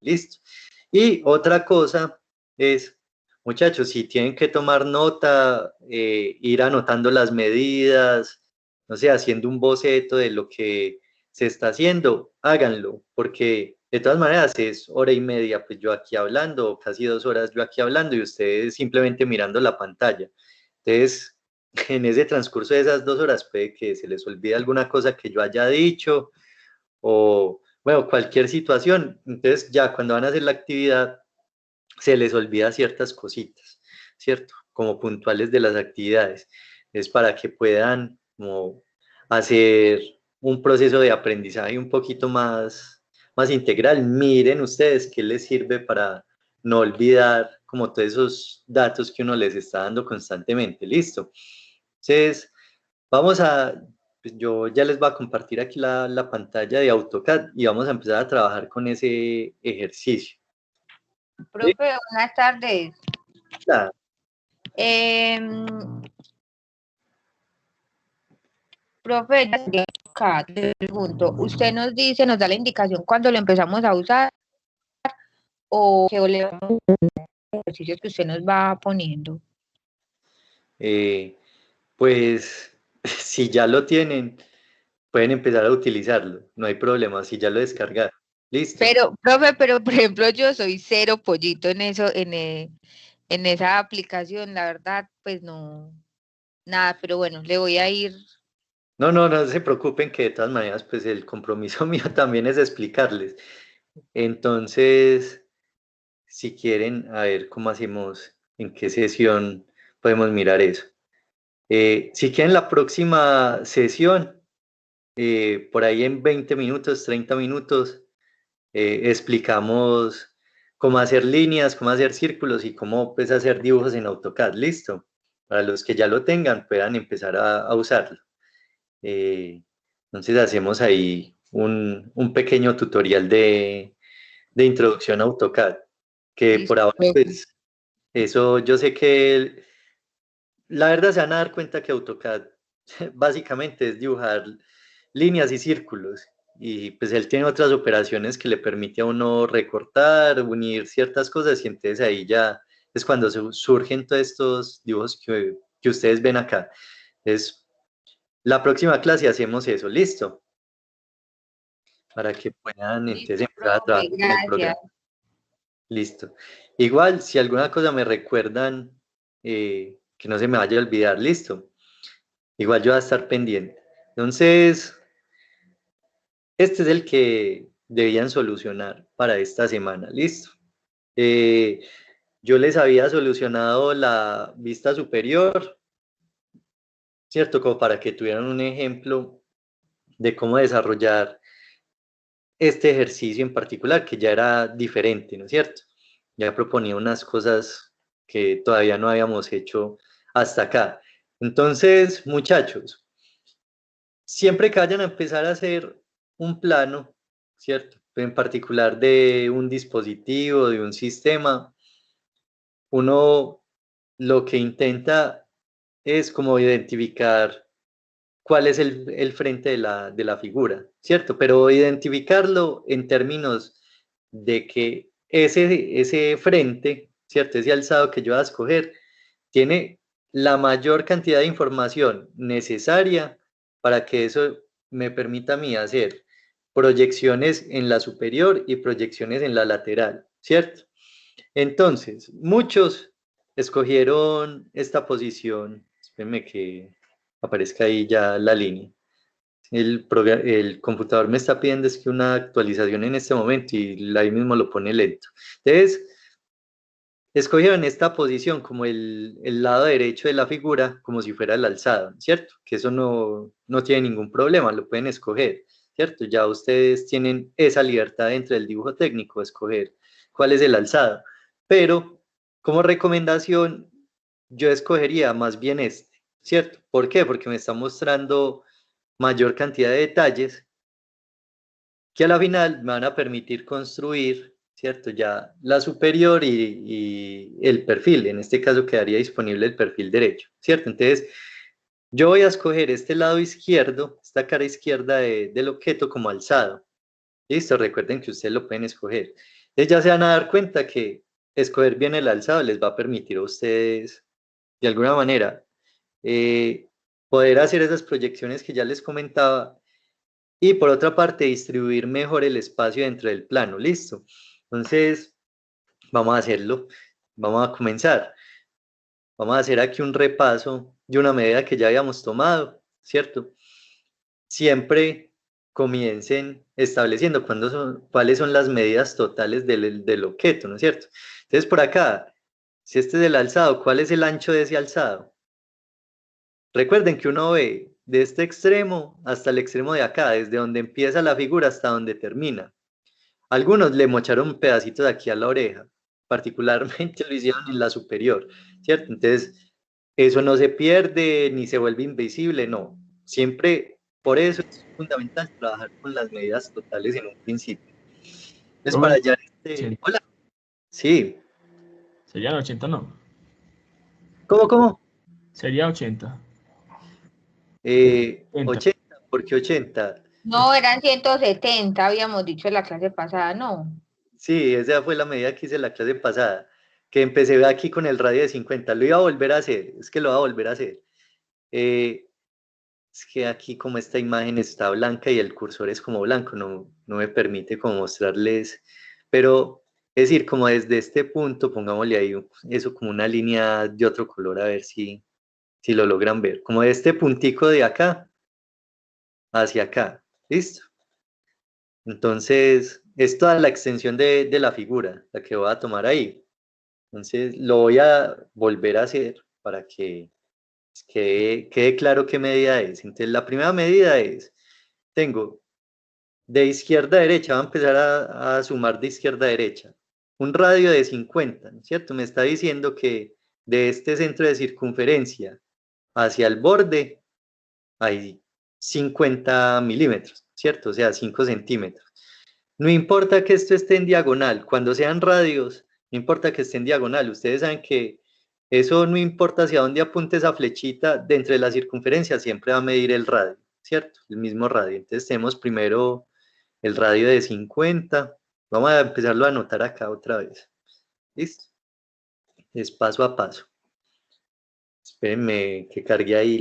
listo. Y otra cosa es, muchachos, si tienen que tomar nota, ir anotando las medidas, no sé, haciendo un boceto de lo que se está haciendo, háganlo, porque de todas maneras es hora y media, pues yo aquí hablando, casi 2 horas yo aquí hablando y ustedes simplemente mirando la pantalla. Entonces, en ese transcurso de esas 2 horas puede que se les olvide alguna cosa que yo haya dicho o, bueno, cualquier situación. Entonces, ya cuando van a hacer la actividad, se les olvida ciertas cositas, ¿cierto? Como puntuales de las actividades. Es para que puedan como hacer un proceso de aprendizaje un poquito más integral. Miren ustedes qué les sirve para no olvidar como todos esos datos que uno les está dando constantemente. ¿Listo? Entonces, vamos a, pues yo ya les voy a compartir aquí la pantalla de AutoCAD y vamos a empezar a trabajar con ese ejercicio. ¿Sí? Profe, buenas tardes. Ya. Profe, le pregunto, ¿usted nos dice, nos da la indicación cuando lo empezamos a usar o que le vamos a los ejercicios que usted nos va poniendo? Pues si ya lo tienen, pueden empezar a utilizarlo, no hay problema, si ya lo descargaron. Listo. Pero, profe, pero por ejemplo, yo soy cero pollito en eso, en esa aplicación, la verdad, pues no, nada, pero bueno, le voy a ir. No se preocupen que de todas maneras, pues el compromiso mío también es explicarles. Entonces, si quieren, a ver cómo hacemos, en qué sesión podemos mirar eso. Si quieren la próxima sesión, por ahí en 20 minutos, 30 minutos, explicamos cómo hacer líneas, cómo hacer círculos y cómo pues, hacer dibujos en AutoCAD. Listo. Para los que ya lo tengan, puedan empezar a usarlo. Entonces hacemos ahí un pequeño tutorial de introducción a AutoCAD, que por Listo, ahora, profe. pues, eso yo sé que la verdad se van a dar cuenta que AutoCAD básicamente es dibujar líneas y círculos. Y pues él tiene otras operaciones que le permite a uno recortar, unir ciertas cosas y entonces ahí ya es cuando surgen todos estos dibujos que ustedes ven acá. Es la próxima clase hacemos eso, listo, para que puedan entonces Listo, empezar a profe, trabajar con el gracias. programa. Listo. Igual, si alguna cosa me recuerdan, que no se me vaya a olvidar, listo. Igual yo voy a estar pendiente. Entonces, este es el que debían solucionar para esta semana, listo. Eh, yo les había solucionado la vista superior, ¿cierto? Como para que tuvieran un ejemplo de cómo desarrollar este ejercicio en particular, que ya era diferente, ¿no es cierto? Ya proponía unas cosas que todavía no habíamos hecho hasta acá. Entonces, muchachos, siempre que vayan a empezar a hacer un plano, ¿cierto? En particular de un dispositivo, de un sistema, uno lo que intenta es como identificar cuál es el frente de la figura, ¿cierto? Pero identificarlo en términos de que ese frente, ¿cierto? Ese alzado que yo voy a escoger, tiene la mayor cantidad de información necesaria para que eso me permita a mí hacer proyecciones en la superior y proyecciones en la lateral, ¿cierto? Entonces, muchos escogieron esta posición. Espérenme que aparezca ahí ya la línea. El computador me está pidiendo es que una actualización en este momento y ahí mismo lo pone lento. Entonces, escogieron esta posición como el lado derecho de la figura, como si fuera el alzado, ¿cierto? Que eso no tiene ningún problema, lo pueden escoger, ¿cierto? Ya ustedes tienen esa libertad dentro del dibujo técnico, escoger cuál es el alzado. Pero como recomendación, yo escogería más bien este, ¿cierto? ¿Por qué? Porque me está mostrando mayor cantidad de detalles que a la final me van a permitir construir, ¿cierto? Ya la superior y el perfil, en este caso quedaría disponible el perfil derecho, ¿cierto? Entonces, yo voy a escoger este lado izquierdo, esta cara izquierda del objeto como alzado. Listo, recuerden que ustedes lo pueden escoger. Entonces ya se van a dar cuenta que escoger bien el alzado les va a permitir a ustedes, de alguna manera, eh, poder hacer esas proyecciones que ya les comentaba y por otra parte distribuir mejor el espacio dentro del plano. ¿Listo? Entonces, vamos a hacerlo. Vamos a comenzar. Vamos a hacer aquí un repaso de una medida que ya habíamos tomado, ¿cierto? Siempre comiencen estableciendo cuáles son las medidas totales del objeto, ¿no es cierto? Entonces, por acá, si este es el alzado, ¿cuál es el ancho de ese alzado? Recuerden que uno ve de este extremo hasta el extremo de acá, desde donde empieza la figura hasta donde termina. Algunos le mocharon pedacitos aquí a la oreja, particularmente lo hicieron en la superior, ¿cierto? Entonces, eso no se pierde ni se vuelve invisible, no. Siempre, por eso es fundamental trabajar con las medidas totales en un principio. Entonces, para Profe, allá, 80. hola, sí, Serían 80, no. ¿cómo? Sería 80. 80. 80, ¿por qué 80? No, eran 170, habíamos dicho en la clase pasada, no. Sí, esa fue la medida que hice la clase pasada, que empecé aquí con el radio de 50. Lo iba a volver a hacer, es que lo voy a volver a hacer. Eh, es que aquí como esta imagen está blanca y el cursor es como blanco, no me permite como mostrarles, pero es decir, como desde este punto, pongámosle ahí eso como una línea de otro color, a ver si lo logran ver, como de este puntico de acá hacia acá, ¿listo? Entonces, es toda la extensión de la figura, la que voy a tomar ahí. Entonces, lo voy a volver a hacer para que quede claro qué medida es. Entonces, la primera medida es, tengo de izquierda a derecha, voy a empezar a sumar de izquierda a derecha, un radio de 50, ¿no es cierto? Me está diciendo que de este centro de circunferencia hacia el borde hay 50 milímetros, ¿cierto? O sea, 5 centímetros. No importa que esto esté en diagonal, cuando sean radios, no importa que esté en diagonal, ustedes saben que eso no importa hacia dónde apunte esa flechita, dentro de la circunferencia siempre va a medir el radio, ¿cierto? El mismo radio. Entonces tenemos primero el radio de 50, vamos a empezarlo a anotar acá otra vez, ¿listo? Es paso a paso. Espérenme que cargue ahí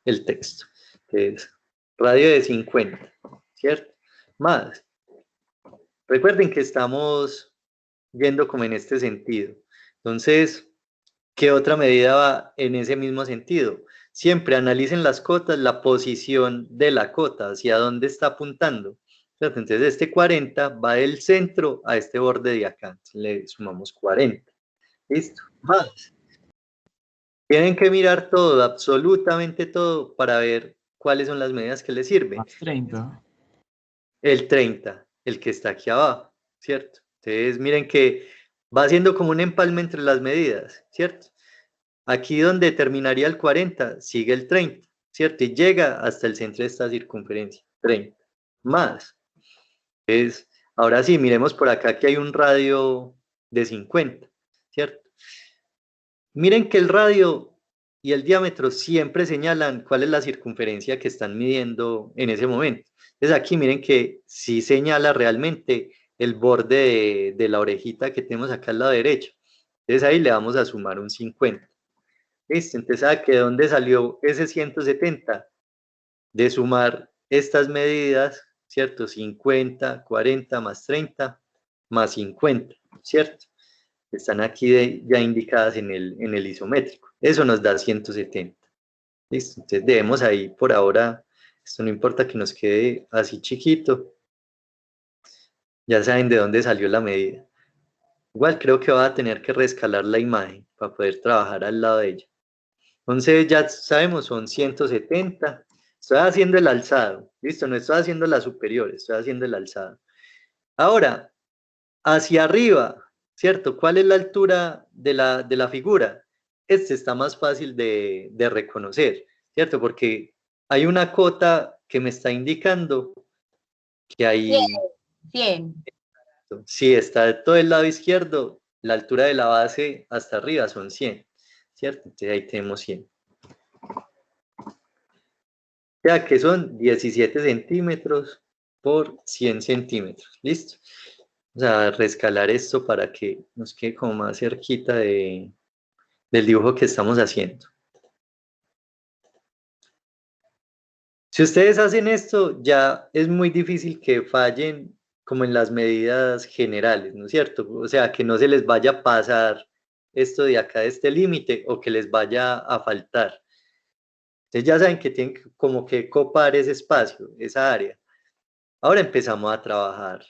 el texto, que es radio de 50, ¿cierto? Más. Recuerden que estamos yendo como en este sentido. Entonces, ¿qué otra medida va en ese mismo sentido? Siempre analicen las cotas, la posición de la cota, hacia dónde está apuntando. Entonces, este 40 va del centro a este borde de acá. Entonces, le sumamos 40. ¿Listo? Más. Tienen que mirar todo, absolutamente todo, para ver cuáles son las medidas que les sirven. Más 30. El 30, el que está aquí abajo, ¿cierto? Entonces, miren que va haciendo como un empalme entre las medidas, ¿cierto? Aquí donde terminaría el 40, sigue el 30, ¿cierto? Y llega hasta el centro de esta circunferencia, 30. Más. Entonces, ahora sí, miremos por acá que hay un radio de 50, ¿cierto? Miren que el radio y el diámetro siempre señalan cuál es la circunferencia que están midiendo en ese momento. Entonces aquí miren que sí señala realmente el borde de la orejita que tenemos acá al lado derecho. Entonces ahí le vamos a sumar un 50. ¿Listo? Entonces, ¿a qué dónde salió ese 170? De sumar estas medidas, ¿cierto? 50, 40 más 30 más 50, ¿cierto? Están aquí ya indicadas en el isométrico. Eso nos da 170. ¿Listo? Entonces debemos ahí por ahora, esto no importa que nos quede así chiquito, ya saben de dónde salió la medida. Igual creo que va a tener que reescalar la imagen para poder trabajar al lado de ella. Entonces ya sabemos, son 170. Estoy haciendo el alzado, listo, no estoy haciendo la superior, estoy haciendo el alzado. Ahora, hacia arriba, ¿cierto? ¿Cuál es la altura de la figura? Este está más fácil de reconocer, ¿cierto? Porque hay una cota que me está indicando que hay, 100. si está de todo el lado izquierdo, la altura de la base hasta arriba son 100, ¿cierto? Entonces ahí tenemos 100. Ya que son 17 centímetros por 100 centímetros, ¿listo? Vamos a rescalar esto para que nos quede como más cerquita del dibujo que estamos haciendo. Si ustedes hacen esto, ya es muy difícil que fallen como en las medidas generales, ¿no es cierto? O sea, que no se les vaya a pasar esto de acá, de este límite, o que les vaya a faltar. Ustedes ya saben que tienen como que copar ese espacio, esa área. Ahora empezamos a trabajar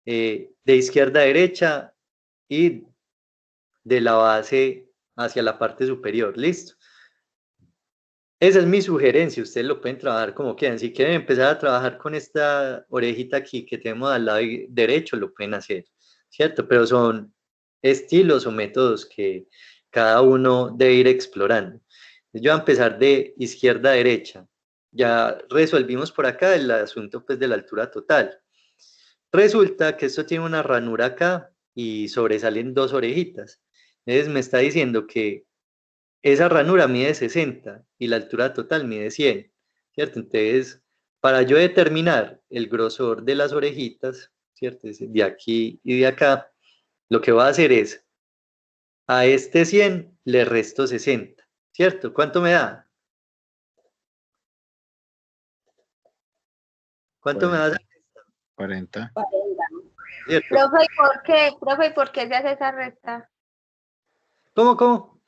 de izquierda a derecha y de la base hacia la parte superior. ¿Listo? Esa es mi sugerencia, ustedes lo pueden trabajar como quieran. Si quieren empezar a trabajar con esta orejita aquí que tenemos al lado derecho, lo pueden hacer, ¿cierto? Pero son estilos o métodos que cada uno debe ir explorando. Yo voy a empezar de izquierda a derecha. Ya resolvimos por acá el asunto pues de la altura total. Resulta que esto tiene una ranura acá y sobresalen dos orejitas. Entonces me está diciendo que esa ranura mide 60 y la altura total mide 100, ¿cierto? Entonces, para yo determinar el grosor de las orejitas, ¿cierto? De aquí y de acá, lo que voy a hacer es, a este 100 le resto 60, ¿cierto? ¿Cuánto me da? ¿Cuánto me da? 40. ¿Cierto? Profe, ¿y por qué se hace esa resta? ¿Cómo?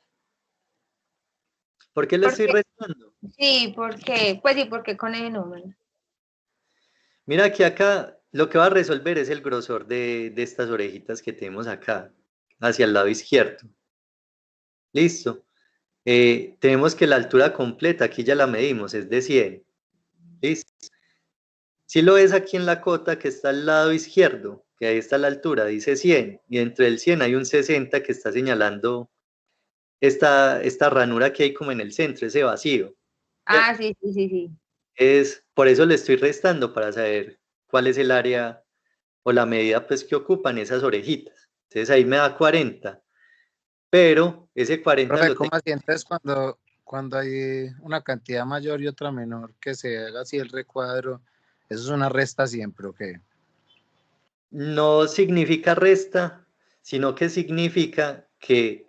¿Por qué le estoy Porque, restando? sí, porque, pues sí, porque con ese número. Mira que acá lo que va a resolver es el grosor de estas orejitas que tenemos acá, hacia el lado izquierdo. Listo. Tenemos que la altura completa, aquí ya la medimos, es de 100. ¿Listo? Si lo ves aquí en la cota que está al lado izquierdo, que ahí está la altura, dice 100, y entre el 100 hay un 60 que está señalando esta ranura que hay como en el centro, ese vacío. Ah, sí. Por eso le estoy restando para saber cuál es el área o la medida pues que ocupan esas orejitas. Entonces ahí me da 40, pero ese 40 Profe, lo ¿cómo tengo. sientes cuando hay una cantidad mayor y otra menor que se haga así el recuadro? ¿Eso es una resta siempre o qué? No significa resta, sino que significa que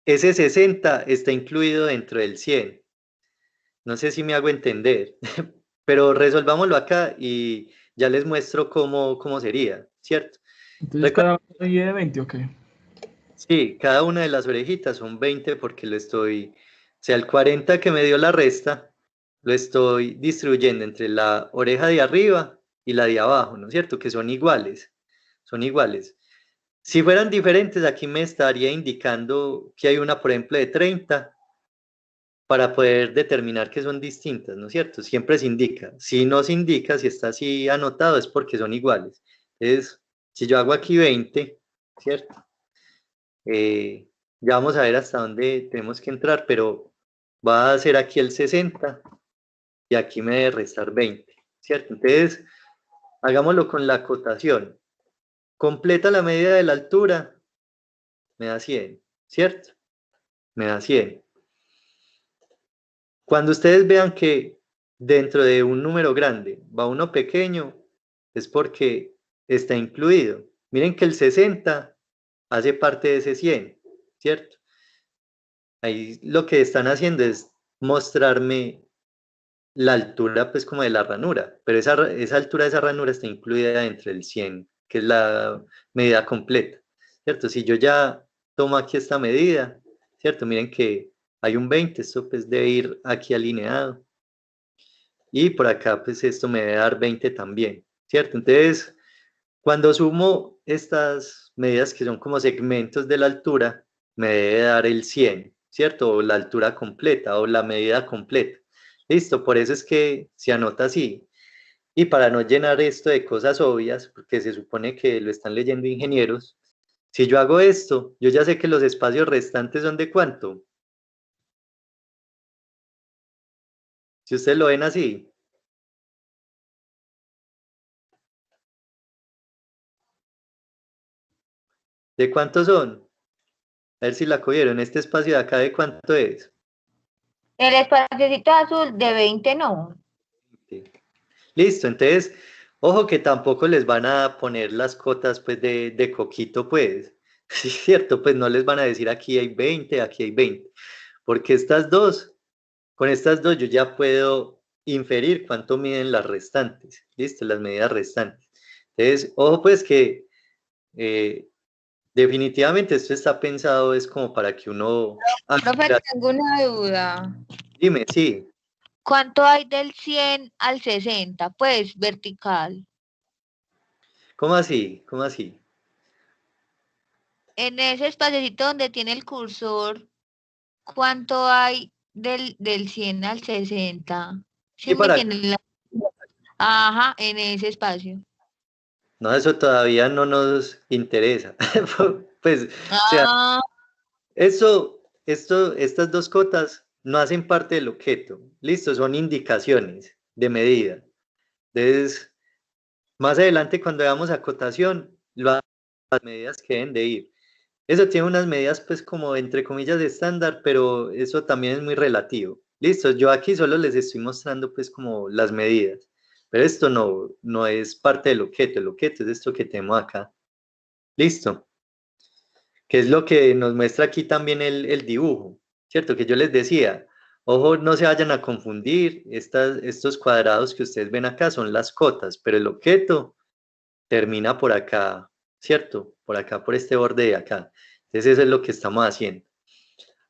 ese 60 está incluido dentro del 100. No sé si me hago entender, pero resolvámoslo acá y ya les muestro cómo sería, ¿cierto? Entonces Recuerden, cada uno divide 20, ok. sí, cada una de las orejitas son 20 porque o sea, el 40 que me dio la resta, lo estoy distribuyendo entre la oreja de arriba y la de abajo, ¿no es cierto? Que son iguales, son iguales. Si fueran diferentes, aquí me estaría indicando que hay una, por ejemplo, de 30 para poder determinar que son distintas, ¿no es cierto? Siempre se indica. Si no se indica, si está así anotado, es porque son iguales. Entonces, si yo hago aquí 20, ¿cierto? Ya vamos a ver hasta dónde tenemos que entrar, pero va a hacer aquí el 60 y aquí me debe restar 20, ¿cierto? Entonces, hagámoslo con la acotación. Completa la medida de la altura, me da 100, ¿cierto? Me da 100. Cuando ustedes vean que dentro de un número grande va uno pequeño, es porque está incluido. Miren que el 60 hace parte de ese 100, ¿cierto? Ahí lo que están haciendo es mostrarme la altura, pues como de la ranura, pero esa altura de esa ranura está incluida dentro del 100, que es la medida completa, ¿cierto? Si yo ya tomo aquí esta medida, ¿cierto? Miren que hay un 20, esto pues debe ir aquí alineado. Y por acá, pues esto me debe dar 20 también, ¿cierto? Entonces, cuando sumo estas medidas que son como segmentos de la altura, me debe dar el 100, ¿cierto? O la altura completa o la medida completa. Listo, por eso es que se anota así. Y para no llenar esto de cosas obvias, porque se supone que lo están leyendo ingenieros, si yo hago esto, yo ya sé que los espacios restantes son de cuánto. Si ustedes lo ven así, ¿de cuántos son? A ver si la cogieron. Este espacio de acá, ¿de cuánto es? El espaciocito azul de 20 no. Sí. Listo, entonces Ojo que tampoco les van a poner las cotas pues de coquito, pues. Sí, es cierto, pues no les van a decir aquí hay 20, aquí hay 20. Porque con estas dos yo ya puedo inferir cuánto miden las restantes. Listo, las medidas restantes. Entonces, ojo pues que eh, definitivamente esto está pensado es como para que uno... Ah, Profe, mira, tengo una duda. dime, sí. ¿Cuánto hay del 100 al 60? Pues vertical. ¿Cómo así? ¿Cómo así? En ese espaciocito donde tiene el cursor, ¿cuánto hay del 100 al 60? ¿Sí Sí, me para... entienden? Ajá, en ese espacio. No, eso todavía no nos interesa. Pues, o sea, Ah, estas dos cotas no hacen parte del objeto. Listo, son indicaciones de medida. Entonces, más adelante cuando veamos acotación, las medidas que deben de ir. Eso tiene unas medidas pues como entre comillas de estándar, pero eso también es muy relativo. Listo, yo aquí solo les estoy mostrando pues como las medidas, pero esto no es parte del objeto, el objeto es esto que tenemos acá. Listo, que es lo que nos muestra aquí también el dibujo, ¿cierto? Que yo les decía, ojo, no se vayan a confundir, estos cuadrados que ustedes ven acá son las cotas, pero el objeto termina por acá, ¿cierto? Por acá, por este borde de acá. Entonces eso es lo que estamos haciendo.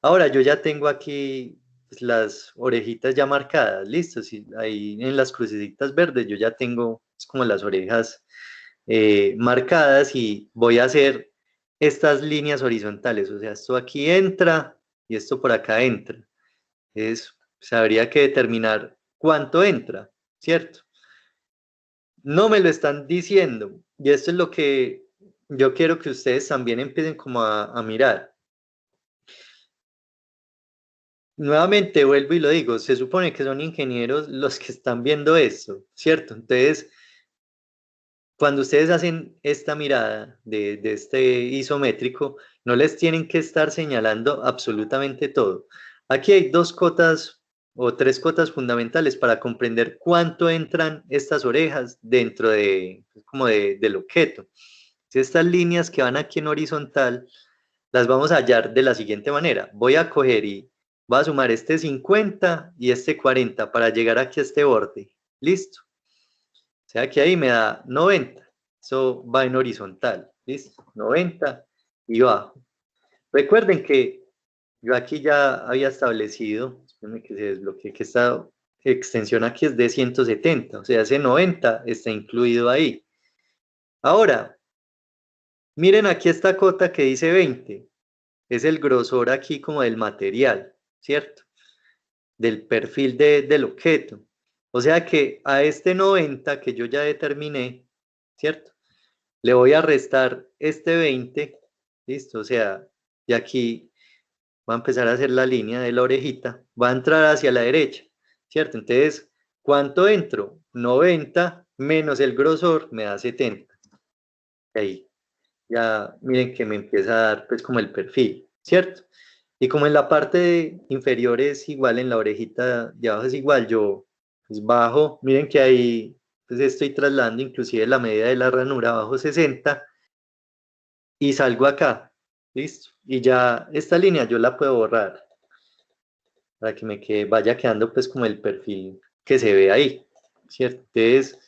Ahora yo ya tengo aquí pues, las orejitas ya marcadas, listo. Sí, ahí en las crucecitas verdes yo ya tengo es como las orejas marcadas y voy a hacer estas líneas horizontales. O sea, esto aquí entra y esto por acá entra. Pues, habría que determinar cuánto entra, ¿cierto? No me lo están diciendo y esto es lo que yo quiero que ustedes también empiecen como a mirar. Nuevamente vuelvo y lo digo, se supone que son ingenieros los que están viendo esto, ¿cierto? Entonces, cuando ustedes hacen esta mirada de este isométrico, no les tienen que estar señalando absolutamente todo. Aquí hay dos cotas o tres cotas fundamentales para comprender cuánto entran estas orejas dentro del objeto. Si estas líneas que van aquí en horizontal, las vamos a hallar de la siguiente manera. Voy a coger y voy a sumar este 50 y este 40 para llegar aquí a este borde. Listo. O sea que ahí me da 90. Eso va en horizontal. Listo. 90 y bajo. Recuerden que yo aquí ya había establecido, espérenme que se desbloquee, que esta extensión aquí es de 170. O sea, ese 90 está incluido ahí. Ahora, miren aquí esta cota que dice 20. Es el grosor aquí como del material, ¿cierto? Del perfil del objeto. O sea que a este 90 que yo ya determiné, ¿cierto? Le voy a restar este 20, ¿listo? O sea, y aquí va a empezar a hacer la línea de la orejita, va a entrar hacia la derecha, ¿cierto? Entonces, ¿cuánto entro? 90 menos el grosor me da 70. Ahí, ya miren que me empieza a dar pues como el perfil, ¿cierto? Y como en la parte inferior es igual, en la orejita de abajo es igual, yo pues bajo, miren que ahí pues estoy trasladando inclusive la medida de la ranura bajo 60 y salgo acá, listo. Y ya esta línea yo la puedo borrar para que vaya quedando pues como el perfil que se ve ahí, ¿cierto? Entonces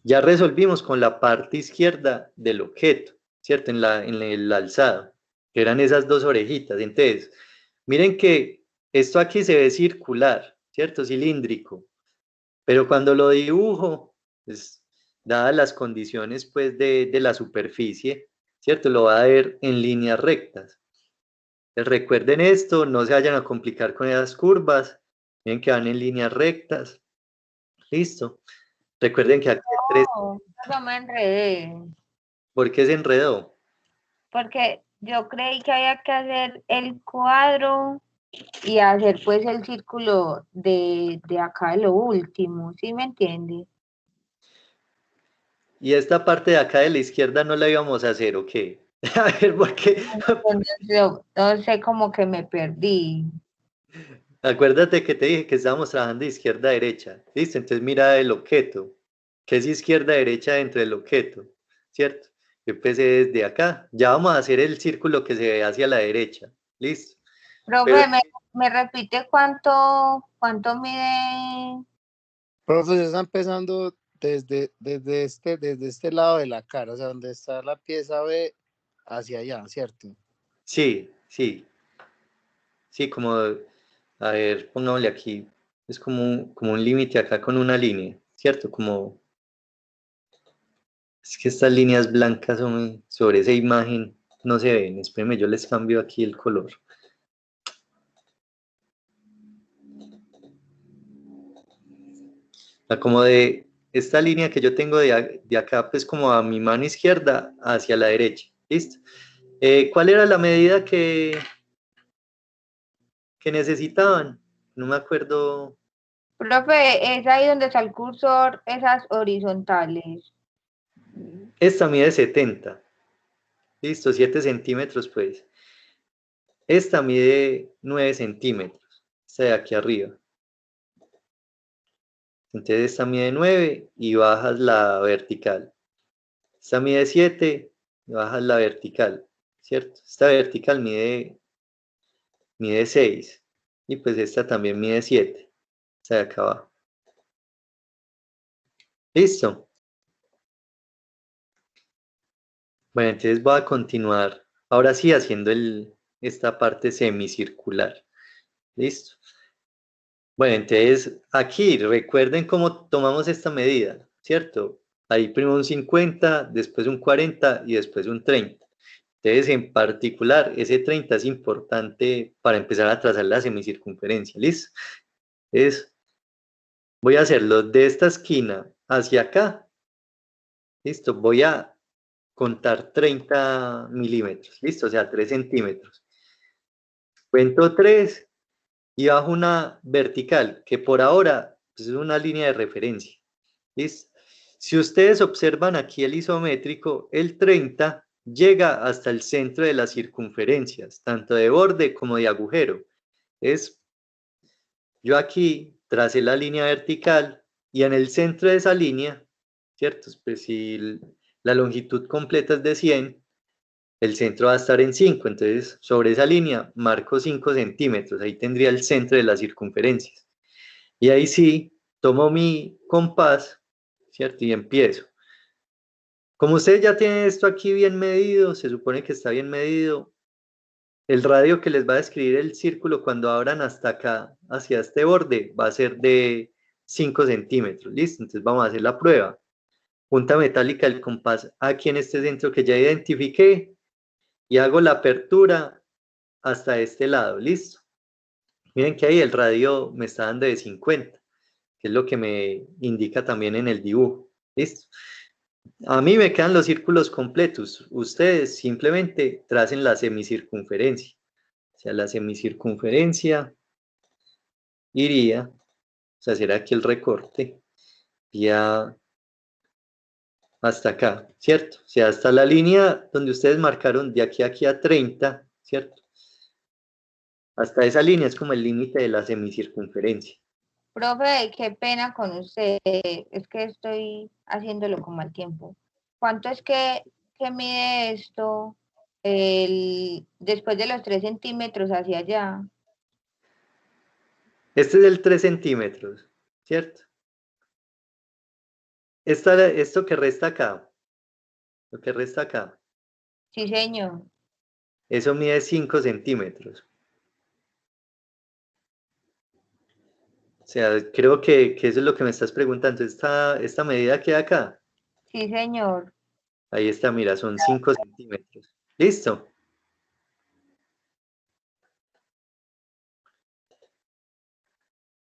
ya resolvimos con la parte izquierda del objeto, ¿cierto? En el alzado, que eran esas dos orejitas. Entonces, miren que esto aquí se ve circular, ¿cierto? Cilíndrico, pero cuando lo dibujo, pues, dadas las condiciones pues de la superficie, ¿cierto? Lo va a ver en líneas rectas. Entonces, recuerden esto, no se vayan a complicar con esas curvas, miren que van en líneas rectas, listo. Recuerden que aquí hay tres, no, yo me enredé. ¿por qué se enredó? Porque yo creí que había que hacer el cuadro y hacer pues el círculo de acá de lo último, ¿sí me entiende? Y esta parte de acá de la izquierda no la íbamos a hacer, ¿o qué? A ver, ¿por qué? Entonces yo no sé, como que me perdí. Acuérdate que te dije que estábamos trabajando de izquierda a derecha, ¿listo? Entonces mira el objeto. que es izquierda-derecha dentro del objeto, ¿cierto? Yo empecé desde acá. Ya vamos a hacer el círculo que se ve hacia la derecha. ¿Listo? Profe, Pero- ¿me repite cuánto mide? Profe, se está empezando desde este lado de la cara, o sea, donde está la pieza B hacia allá, ¿cierto? Sí, sí. Sí, como, a ver, pongámosle aquí. Es como un límite acá con una línea, ¿cierto? Como, es que estas líneas blancas sobre esa imagen no se ven. Espérenme, yo les cambio aquí el color. Como de esta línea que yo tengo de acá, pues como a mi mano izquierda hacia la derecha. ¿Listo? ¿Cuál era la medida que necesitaban? No me acuerdo. Profe, es ahí donde está el cursor, esas horizontales. Esta mide 70. Listo, 7 centímetros, pues. Esta mide 9 centímetros. Esta de aquí arriba. Entonces esta mide 9 y bajas la vertical. Esta mide 7 y bajas la vertical, ¿cierto? Esta vertical mide 6 y pues esta también mide 7. Esta de acá abajo. ¿Listo? Bueno, entonces voy a continuar ahora sí haciendo esta parte semicircular. ¿Listo? Bueno, entonces aquí recuerden cómo tomamos esta medida, ¿cierto? Ahí primero un 50, después un 40 y después un 30. Entonces, en particular, ese 30 es importante para empezar a trazar la semicircunferencia, ¿listo? Voy a hacerlo de esta esquina hacia acá, ¿listo? Voy a contar 30 milímetros, ¿listo? O sea, 3 centímetros. Cuento 3 y bajo una vertical, que por ahora pues, es una línea de referencia, ¿listo? Si ustedes observan aquí el isométrico, el 30 llega hasta el centro de las circunferencias, tanto de borde como de agujero. Yo aquí tracé la línea vertical y en el centro de esa línea, ¿cierto? Pues si la longitud completa es de 100, el centro va a estar en 5, entonces sobre esa línea marco 5 centímetros, ahí tendría el centro de las circunferencias. Y ahí sí, tomo mi compás, ¿cierto? Y empiezo. Como ustedes ya tienen esto aquí bien medido, se supone que está bien medido, el radio que les va a describir el círculo cuando abran hasta acá, hacia este borde, va a ser de 5 centímetros, ¿listo? Entonces vamos a hacer la prueba. Punta metálica del compás aquí en este centro que ya identifiqué y hago la apertura hasta este lado, ¿listo? Miren que ahí el radio me está dando de 50, que es lo que me indica también en el dibujo, ¿listo? A mí me quedan los círculos completos. Ustedes simplemente tracen la semicircunferencia. O sea, la semicircunferencia iría, o sea, será aquí el recorte, ya hasta acá, ¿cierto? O sea, hasta la línea donde ustedes marcaron de aquí a aquí a 30, ¿cierto? Hasta esa línea es como el límite de la semicircunferencia. Profe, qué pena con usted, es que estoy haciéndolo con mal tiempo. ¿Cuánto es que mide esto después de los 3 centímetros hacia allá? Este es el 3 centímetros, ¿cierto? Esto que resta acá, lo que resta acá, Sí, señor. eso mide 5 centímetros. O sea, creo que eso es lo que me estás preguntando. Esta medida que hay acá, Sí, señor. ahí está, mira, son 5 centímetros. ¿Listo?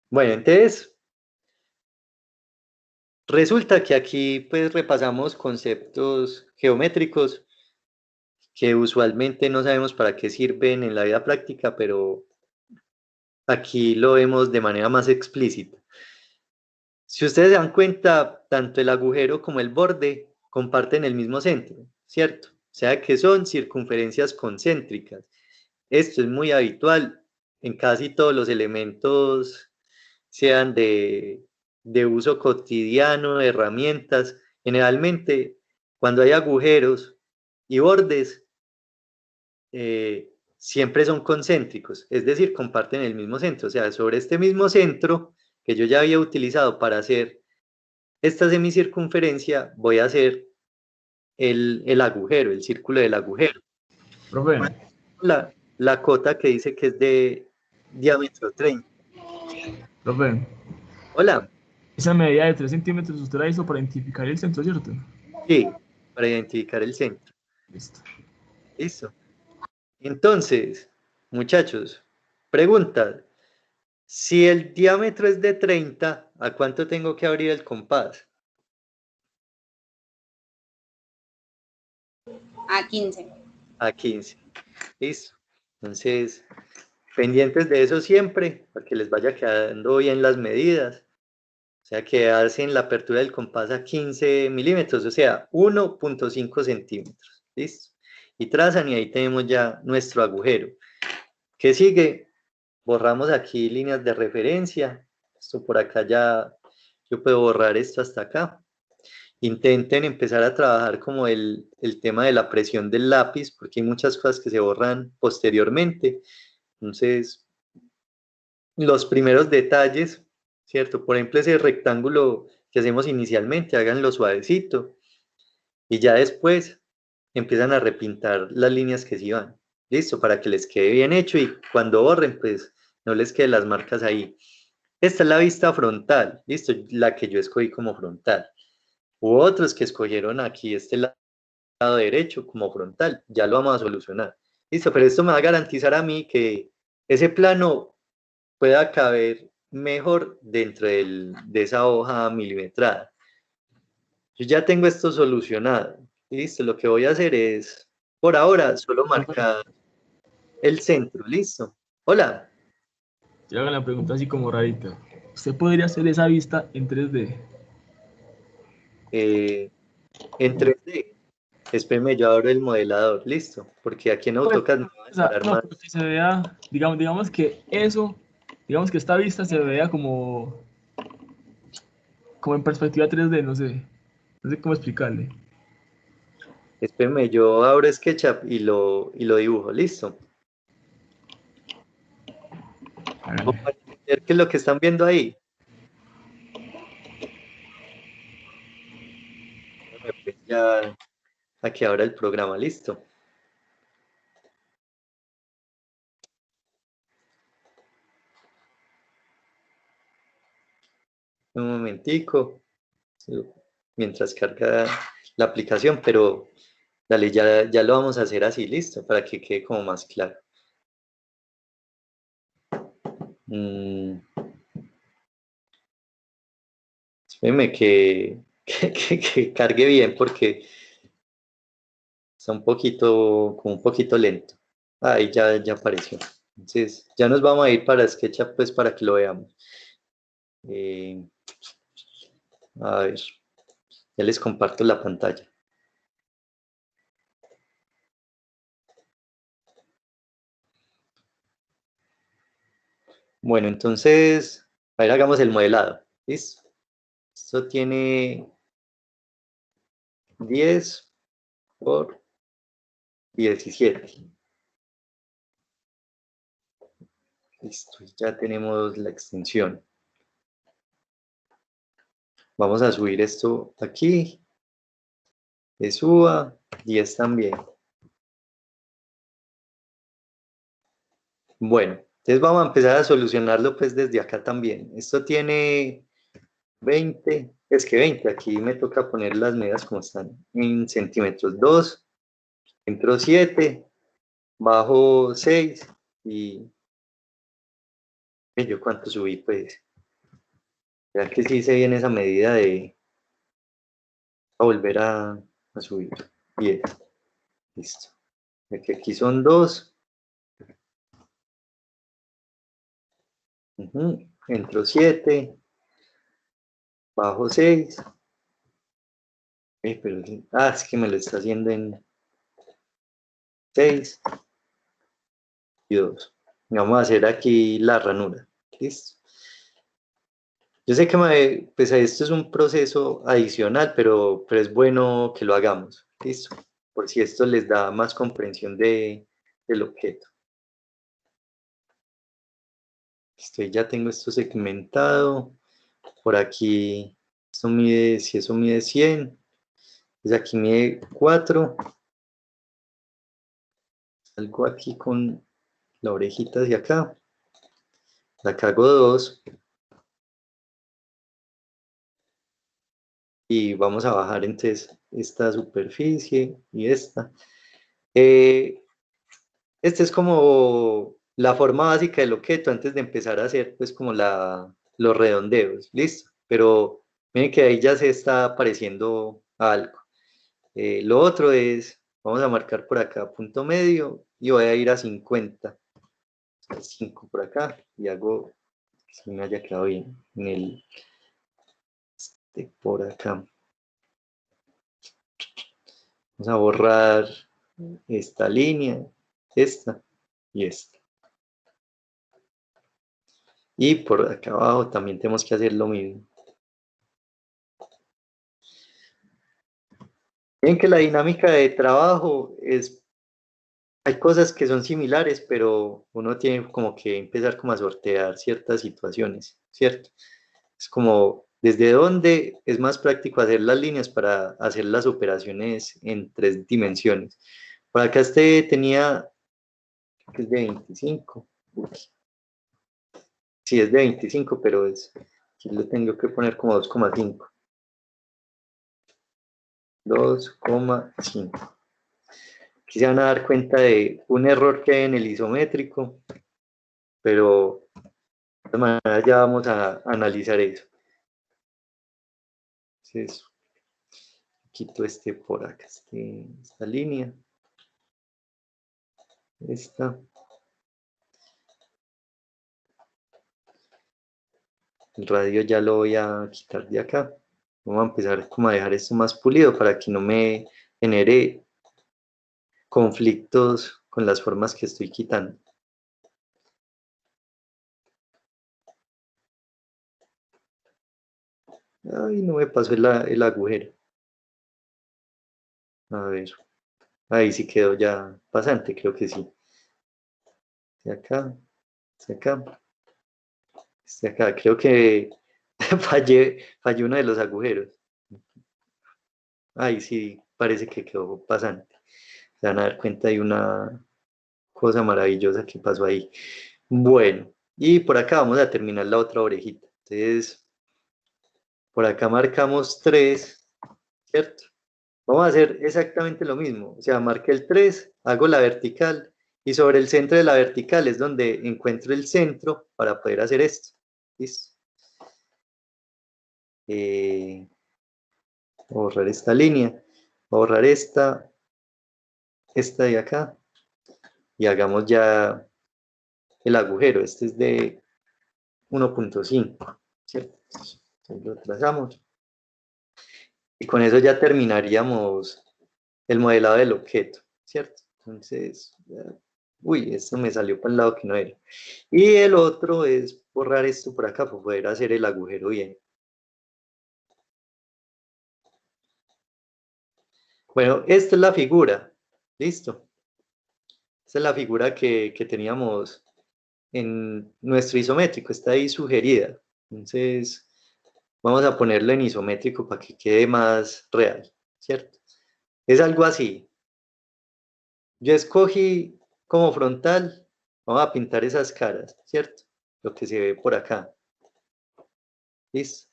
Bueno, entonces, resulta que aquí pues repasamos conceptos geométricos que usualmente no sabemos para qué sirven en la vida práctica, pero aquí lo vemos de manera más explícita. Si ustedes se dan cuenta, tanto el agujero como el borde comparten el mismo centro, ¿cierto? O sea que son circunferencias concéntricas. Esto es muy habitual en casi todos los elementos, sean de de uso cotidiano, herramientas. Generalmente, cuando hay agujeros y bordes, siempre son concéntricos, es decir, comparten el mismo centro. O sea, sobre este mismo centro que yo ya había utilizado para hacer esta semicircunferencia, voy a hacer el agujero, el círculo del agujero. Profe, La cota que dice que es de diámetro 30. profe, Hola, esa medida de 3 centímetros usted la hizo para identificar el centro, ¿cierto? sí, para identificar el centro. Listo. Listo. Entonces, muchachos, pregunta, si el diámetro es de 30, ¿a cuánto tengo que abrir el compás? A 15. A 15. Listo. Entonces, pendientes de eso siempre, para que les vaya quedando bien las medidas. O sea, que hacen la apertura del compás a 15 milímetros, o sea, 1.5 centímetros. ¿Listo? Y trazan y ahí tenemos ya nuestro agujero. ¿Qué sigue? Borramos aquí líneas de referencia. Esto por acá ya, yo puedo borrar esto hasta acá. Intenten empezar a trabajar como el tema de la presión del lápiz, porque hay muchas cosas que se borran posteriormente. Entonces, los primeros detalles, ¿cierto? Por ejemplo, ese rectángulo que hacemos inicialmente, háganlo suavecito y ya después empiezan a repintar las líneas que sí van. Listo, para que les quede bien hecho y cuando borren, pues no les queden las marcas ahí. Esta es la vista frontal, listo, la que yo escogí como frontal. Hubo otros que escogieron aquí este lado derecho como frontal, ya lo vamos a solucionar. Listo, pero esto me va a garantizar a mí que ese plano pueda caber mejor dentro de esa hoja milimetrada. Yo ya tengo esto solucionado. Listo, lo que voy a hacer es, por ahora, solo Profe, marcar el centro. Listo. Hola. yo hago la pregunta así como rarita. ¿Usted podría hacer esa vista en 3D? eh, en 3D. Espérame, yo abro el modelador. Listo. Porque aquí en Pues, AutoCAD me va a o sea, demorar no, más. pero que se vea, digamos que eso, digamos que esta vista se vea como en perspectiva 3D, no sé cómo explicarle. Espérame, yo abro SketchUp y lo dibujo. Listo. Como Hágale. para entender qué es lo que están viendo ahí. Espérame, pues ya aquí ahora el programa. Listo. Un momentico. Mientras carga la aplicación, pero dale, ya lo vamos a hacer así, listo, para que quede como más claro. Mm, espéreme que cargue bien porque está como un poquito lento. Ahí ya apareció. Entonces, ya nos vamos a ir para SketchUp, pues para que lo veamos. Eh, a ver, ya les comparto la pantalla. Bueno, entonces, a ver, hagamos el modelado. ¿Listo? Esto tiene 10 por 17. Listo, ya tenemos la extensión. Vamos a subir esto aquí. Que suba 10 también. Bueno, entonces vamos a empezar a solucionarlo pues desde acá también. Esto tiene 20, es que 20, aquí me toca poner las medidas como están en centímetros. 2, entro 7, bajo 6 y yo cuánto subí pues. Ya que sí se viene esa medida de volver a subir. 10, listo. Aquí son 2. Entro 7, bajo 6. Pero, es que me lo está haciendo en 6 y 2. Vamos a hacer aquí la ranura. ¿Listo? Yo sé que pues esto es un proceso adicional, pero es bueno que lo hagamos, ¿listo? Por si esto les da más comprensión del objeto. Ya tengo esto segmentado. Por aquí, si eso mide 100, pues aquí mide 4. Salgo aquí con la orejita hacia acá. Acá hago 2. Y vamos a bajar entonces esta superficie y esta. Este es como la forma básica del objeto antes de empezar a hacer pues como los redondeos, listo. Pero miren que ahí ya se está apareciendo algo. Lo otro es, vamos a marcar por acá punto medio y voy a ir a 50. 5 por acá y hago que se me haya quedado bien en por acá. Vamos a borrar esta línea, esta y esta. Y por acá abajo también tenemos que hacer lo mismo. Miren que la dinámica de trabajo hay cosas que son similares, pero uno tiene como que empezar como a sortear ciertas situaciones, ¿cierto? Es como desde dónde es más práctico hacer las líneas para hacer las operaciones en 3 dimensiones. Por acá tenía, que es de 25. Sí, es de 25, pero aquí lo tengo que poner como 2,5. 2,5. Aquí se van a dar cuenta de un error que hay en el isométrico, pero de todas maneras ya vamos a analizar eso. Entonces, quito por acá, esta línea. Esta. El radio ya lo voy a quitar de acá. Vamos a empezar como a dejar esto más pulido para que no me genere conflictos con las formas que estoy quitando. Ay, no me pasó el agujero. A ver. Ahí sí quedó ya pasante, creo que sí. De acá, de acá, de acá. Creo que fallé uno de los agujeros. Ahí sí parece que quedó pasante. Se van a dar cuenta de una cosa maravillosa que pasó ahí. Bueno, y por acá vamos a terminar la otra orejita. Entonces, por acá marcamos 3, ¿cierto? Vamos a hacer exactamente lo mismo. O sea, marqué el 3, hago la vertical y sobre el centro de la vertical es donde encuentro el centro para poder hacer esto. ¿Listo? Borrar esta línea, borrar esta de acá y hagamos ya el agujero. Este es de 1,5, ¿cierto? Entonces lo trazamos y con eso ya terminaríamos el modelado del objeto, ¿cierto? Entonces, uy, esto me salió para el lado que no era. Y el otro es borrar esto por acá para poder hacer el agujero bien. Bueno, esta es la figura, listo. Esta es la figura que teníamos en nuestro isométrico, está ahí sugerida. Entonces, vamos a ponerlo en isométrico para que quede más real, ¿cierto? Es algo así. Yo escogí como frontal, vamos a pintar esas caras, ¿cierto? Lo que se ve por acá. ¿Listo?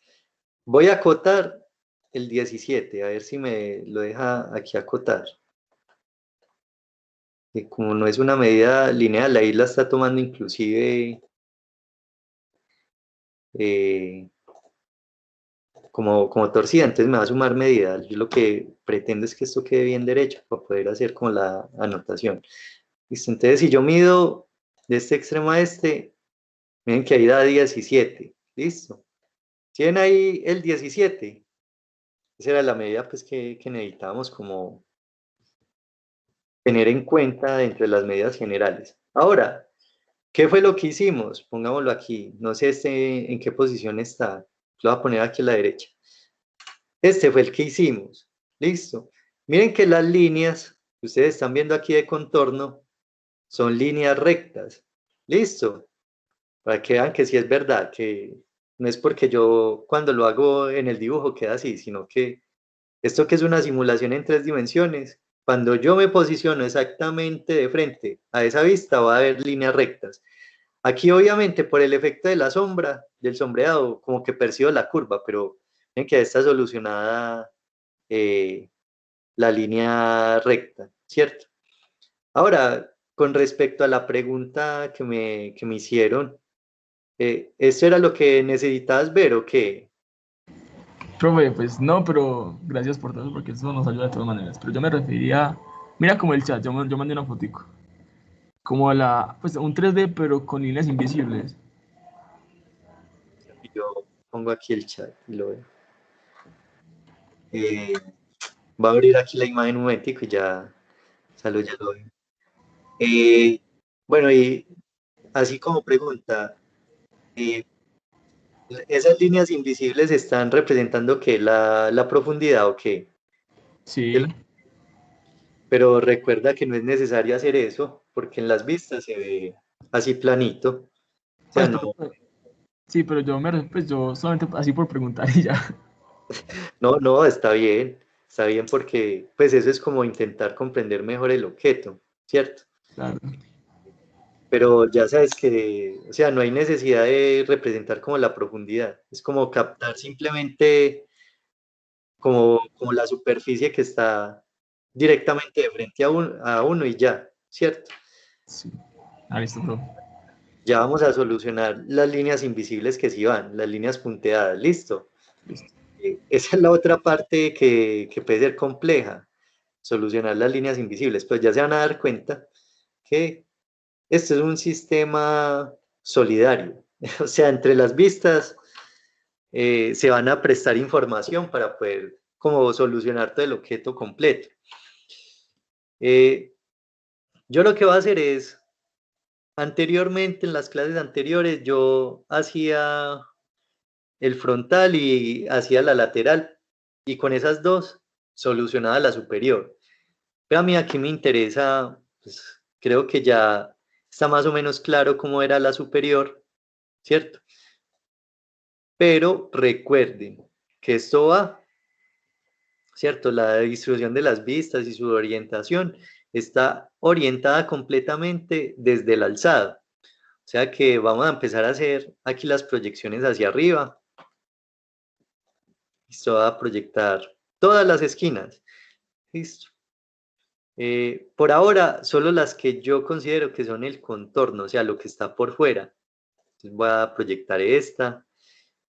Voy a acotar el 17, a ver si me lo deja aquí acotar. Y como no es una medida lineal, ahí la está tomando inclusive como torcida, entonces me va a sumar medida. Yo lo que pretendo es que esto quede bien derecho para poder hacer como la anotación. ¿Listo? Entonces si yo mido de este extremo a este, miren que ahí da 17, ¿listo? ¿Tienen ahí el 17? Esa era la medida pues, que necesitábamos como tener en cuenta dentro de las medidas generales. Ahora, ¿qué fue lo que hicimos? Pongámoslo aquí, no sé en qué posición está. lo voy a poner aquí a la derecha. Este fue el que hicimos, listo. Miren que las líneas que ustedes están viendo aquí de contorno son líneas rectas, listo. Para que vean que sí es verdad, que no es porque yo cuando lo hago en el dibujo queda así, sino que esto que es una simulación en 3 dimensiones, cuando yo me posiciono exactamente de frente a esa vista va a haber líneas rectas. Aquí obviamente por el efecto de la sombra, del sombreado, como que percibo la curva, pero ven que ya está solucionada la línea recta, ¿cierto? Ahora, con respecto a la pregunta que me hicieron, ¿eso era lo que necesitabas ver o qué? Profe, pues no, pero gracias por todo, porque eso nos ayuda de todas maneras. Pero yo me refería, mira como el chat, yo mandé una fotico, como a pues un 3D, pero con líneas invisibles. Yo pongo aquí el chat y lo veo. Eh, Voy a abrir aquí la imagen un momentico y ya, ya lo veo. Eh, bueno, y así como pregunta, eh, ¿esas líneas invisibles están representando qué? ¿La profundidad o qué? Sí. Pero recuerda que no es necesario hacer eso, porque en las vistas se ve así planito. O sea, Pues, no, sí, pero pues yo solamente así por preguntar y ya. no, está bien porque pues eso es como intentar comprender mejor el objeto, ¿cierto? Claro. Pero ya sabes que, o sea, no hay necesidad de representar como la profundidad, es como captar simplemente como la superficie que está directamente de frente a uno y ya, ¿cierto? Sí. Ah, listo, profe. Ya vamos a solucionar las líneas invisibles que sí van, las líneas punteadas, ¿listo? Listo. Esa es la otra parte que puede ser compleja, solucionar las líneas invisibles, pues ya se van a dar cuenta que este es un sistema solidario, o sea, entre las vistas se van a prestar información para poder como solucionar todo el objeto completo. Eh, yo lo que voy a hacer es, anteriormente, en las clases anteriores, yo hacía el frontal y hacía la lateral, y con esas dos solucionaba la superior. Pero a mí aquí me interesa, pues, creo que ya está más o menos claro cómo era la superior, ¿cierto? Pero recuerden que esto va, ¿cierto? La distribución de las vistas y su orientación está orientada completamente desde el alzado. O sea que vamos a empezar a hacer aquí las proyecciones hacia arriba. Esto va a proyectar todas las esquinas. Listo. Por ahora, solo las que yo considero que son el contorno, o sea, lo que está por fuera. Entonces voy a proyectar esta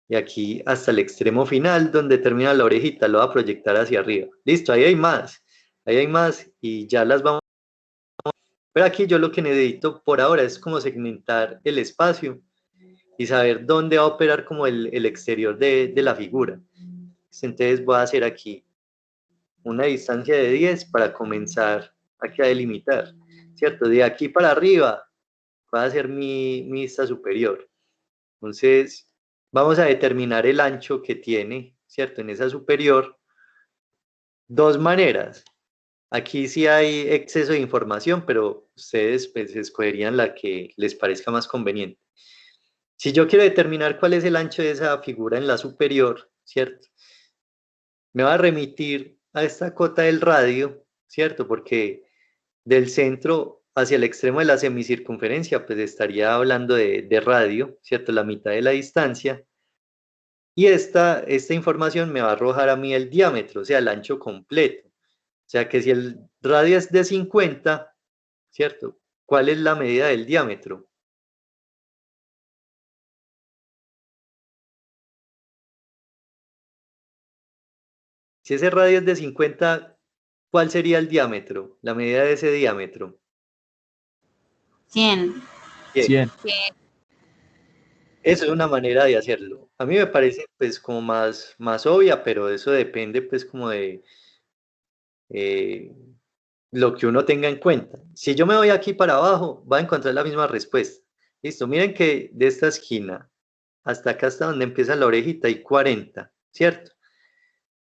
y aquí hasta el extremo final donde termina la orejita lo voy a proyectar hacia arriba. Listo, ahí hay más y ya las vamos. Pero aquí yo lo que necesito por ahora es como segmentar el espacio y saber dónde va a operar como el exterior de la figura. Entonces voy a hacer aquí una distancia de 10 para comenzar aquí a delimitar, ¿cierto? De aquí para arriba va a ser mi vista superior. Entonces, vamos a determinar el ancho que tiene, ¿cierto? En esa superior, dos maneras. Aquí sí hay exceso de información, pero ustedes pues escogerían la que les parezca más conveniente. Si yo quiero determinar cuál es el ancho de esa figura en la superior, ¿cierto? Me va a remitir a esta cota del radio, ¿cierto? Porque del centro hacia el extremo de la semicircunferencia, pues estaría hablando de radio, ¿cierto? La mitad de la distancia. Y esta información me va a arrojar a mí el diámetro, o sea, el ancho completo. O sea, que si el radio es de 50, ¿cierto? ¿Cuál es la medida del diámetro? Si ese radio es de 50, ¿cuál sería el diámetro? La medida de ese diámetro. 100. Bien, 100. eso es una manera de hacerlo. A mí me parece pues como más obvia, pero eso depende pues como de eh, lo que uno tenga en cuenta. Si yo me voy aquí para abajo, va a encontrar la misma respuesta. Listo, miren que de esta esquina hasta acá, hasta donde empieza la orejita, hay 40, ¿cierto?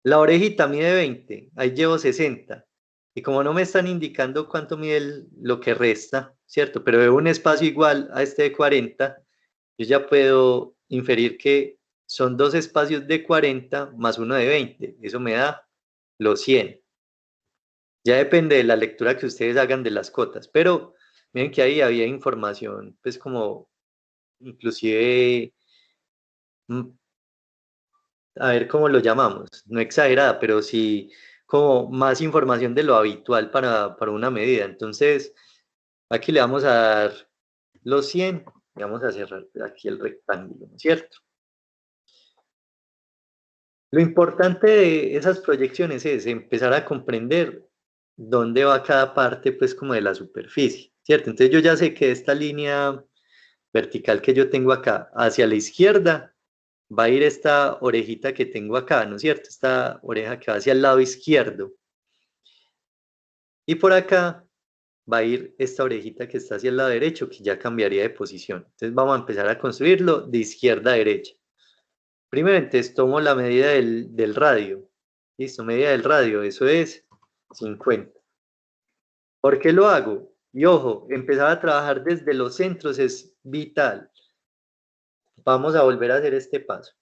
La orejita mide 20, ahí llevo 60. Y como no me están indicando cuánto mide lo que resta, ¿cierto? Pero veo un espacio igual a este de 40, yo ya puedo inferir que son dos espacios de 40 más uno de 20. Eso me da los 100. Ya depende de la lectura que ustedes hagan de las cotas. Pero miren que ahí había información, pues como inclusive, a ver cómo lo llamamos, no exagerada, pero sí como más información de lo habitual para una medida. Entonces, aquí le vamos a dar los 100 y vamos a cerrar aquí el rectángulo, ¿no es cierto? Lo importante de esas proyecciones es empezar a comprender dónde va cada parte, pues, como de la superficie, ¿cierto? Entonces yo ya sé que esta línea vertical que yo tengo acá hacia la izquierda va a ir esta orejita que tengo acá, ¿no es cierto? Esta oreja que va hacia el lado izquierdo. Y por acá va a ir esta orejita que está hacia el lado derecho, que ya cambiaría de posición. Entonces vamos a empezar a construirlo de izquierda a derecha. Primero, entonces tomo la medida del radio. Listo, medida del radio, eso es 50. ¿Por qué lo hago? Y ojo, empezar a trabajar desde los centros es vital. Vamos a volver a hacer este paso.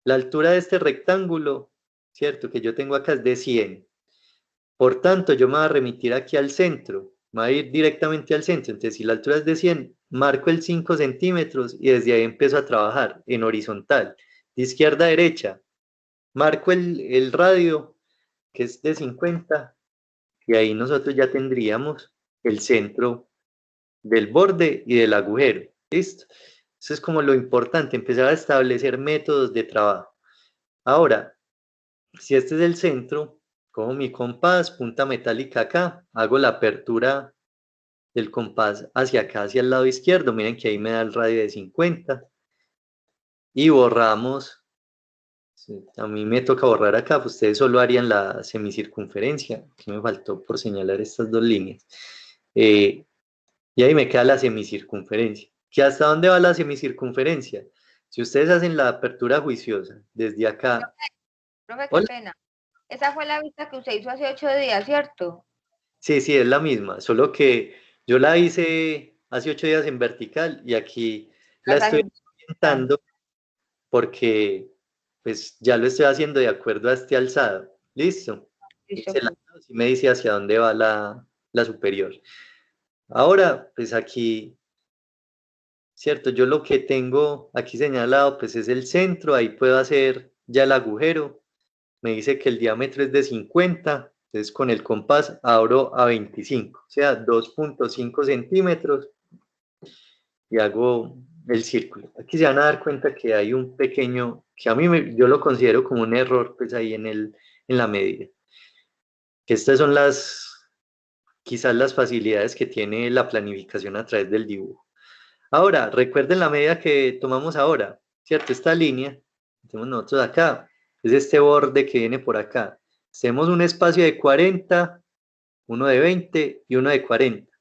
La altura de este rectángulo, ¿cierto? Que yo tengo acá es de 100. Por tanto, yo me voy a remitir aquí al centro. Me voy a ir directamente al centro. Entonces, si la altura es de 100, marco el 5 centímetros y desde ahí empiezo a trabajar en horizontal. De izquierda a derecha, marco el radio, que es de 50, y ahí nosotros ya tendríamos el centro del borde y del agujero. ¿Listo? Eso es como lo importante, empezar a establecer métodos de trabajo. Ahora, si este es el centro, cojo mi compás, punta metálica acá, hago la apertura del compás hacia acá, hacia el lado izquierdo. Miren que ahí me da el radio de 50. Y borramos. A mí me toca borrar acá, pues ustedes solo harían la semicircunferencia, que me faltó por señalar estas dos líneas. Y ahí me queda la semicircunferencia. ¿Que hasta dónde va la semicircunferencia? Si ustedes hacen la apertura juiciosa desde acá. Profe, qué pena. Esa fue la vista que usted hizo hace 8 días, ¿cierto? Sí, sí, es la misma, solo que yo la hice hace 8 días en vertical y aquí la estoy orientando porque pues ya lo estoy haciendo de acuerdo a este alzado. ¿Listo? Listo. Si me dice hacia dónde va la superior. Ahora, pues aquí, ¿cierto? Yo lo que tengo aquí señalado pues es el centro, ahí puedo hacer ya el agujero. Me dice que el diámetro es de 50, entonces con el compás abro a 25, o sea, 2.5 centímetros y hago el círculo. Aquí se van a dar cuenta que hay un pequeño, que a mí yo lo considero como un error pues ahí en la medida. Que estas son quizás las facilidades que tiene la planificación a través del dibujo. Ahora, recuerden la medida que tomamos ahora, ¿cierto? Esta línea, tenemos nosotros acá, es este borde que viene por acá. Hacemos un espacio de 40, uno de 20 y uno de 40.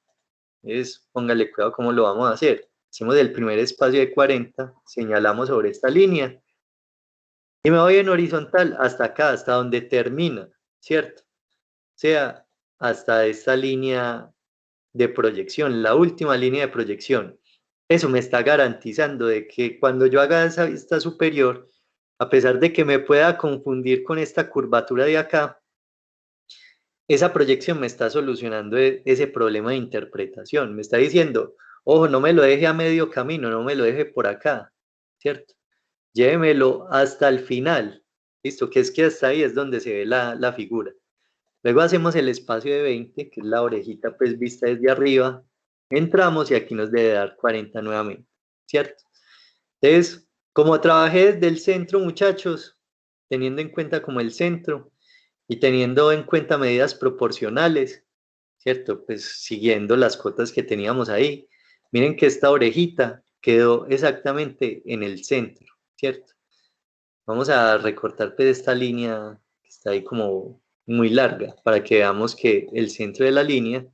Entonces, póngale cuidado cómo lo vamos a hacer. Hacemos el primer espacio de 40, señalamos sobre esta línea y me voy en horizontal hasta acá, hasta donde termina, ¿cierto? O sea, hasta esta línea de proyección, la última línea de proyección. Eso me está garantizando de que cuando yo haga esa vista superior, a pesar de que me pueda confundir con esta curvatura de acá, esa proyección me está solucionando ese problema de interpretación. Me está diciendo, ojo, no me lo deje a medio camino, no me lo deje por acá, ¿cierto? Llévemelo hasta el final, ¿listo? Que es que hasta ahí es donde se ve la figura. Luego hacemos el espacio de 20, que es la orejita pues vista desde arriba. Entramos y aquí nos debe dar 40 nuevamente, ¿cierto? Entonces, como trabajé desde el centro, muchachos, teniendo en cuenta como el centro y teniendo en cuenta medidas proporcionales, ¿cierto? Pues siguiendo las cotas que teníamos ahí. Miren que esta orejita quedó exactamente en el centro, ¿cierto? Vamos a recortar pues esta línea que está ahí como muy larga para que veamos que el centro de la línea,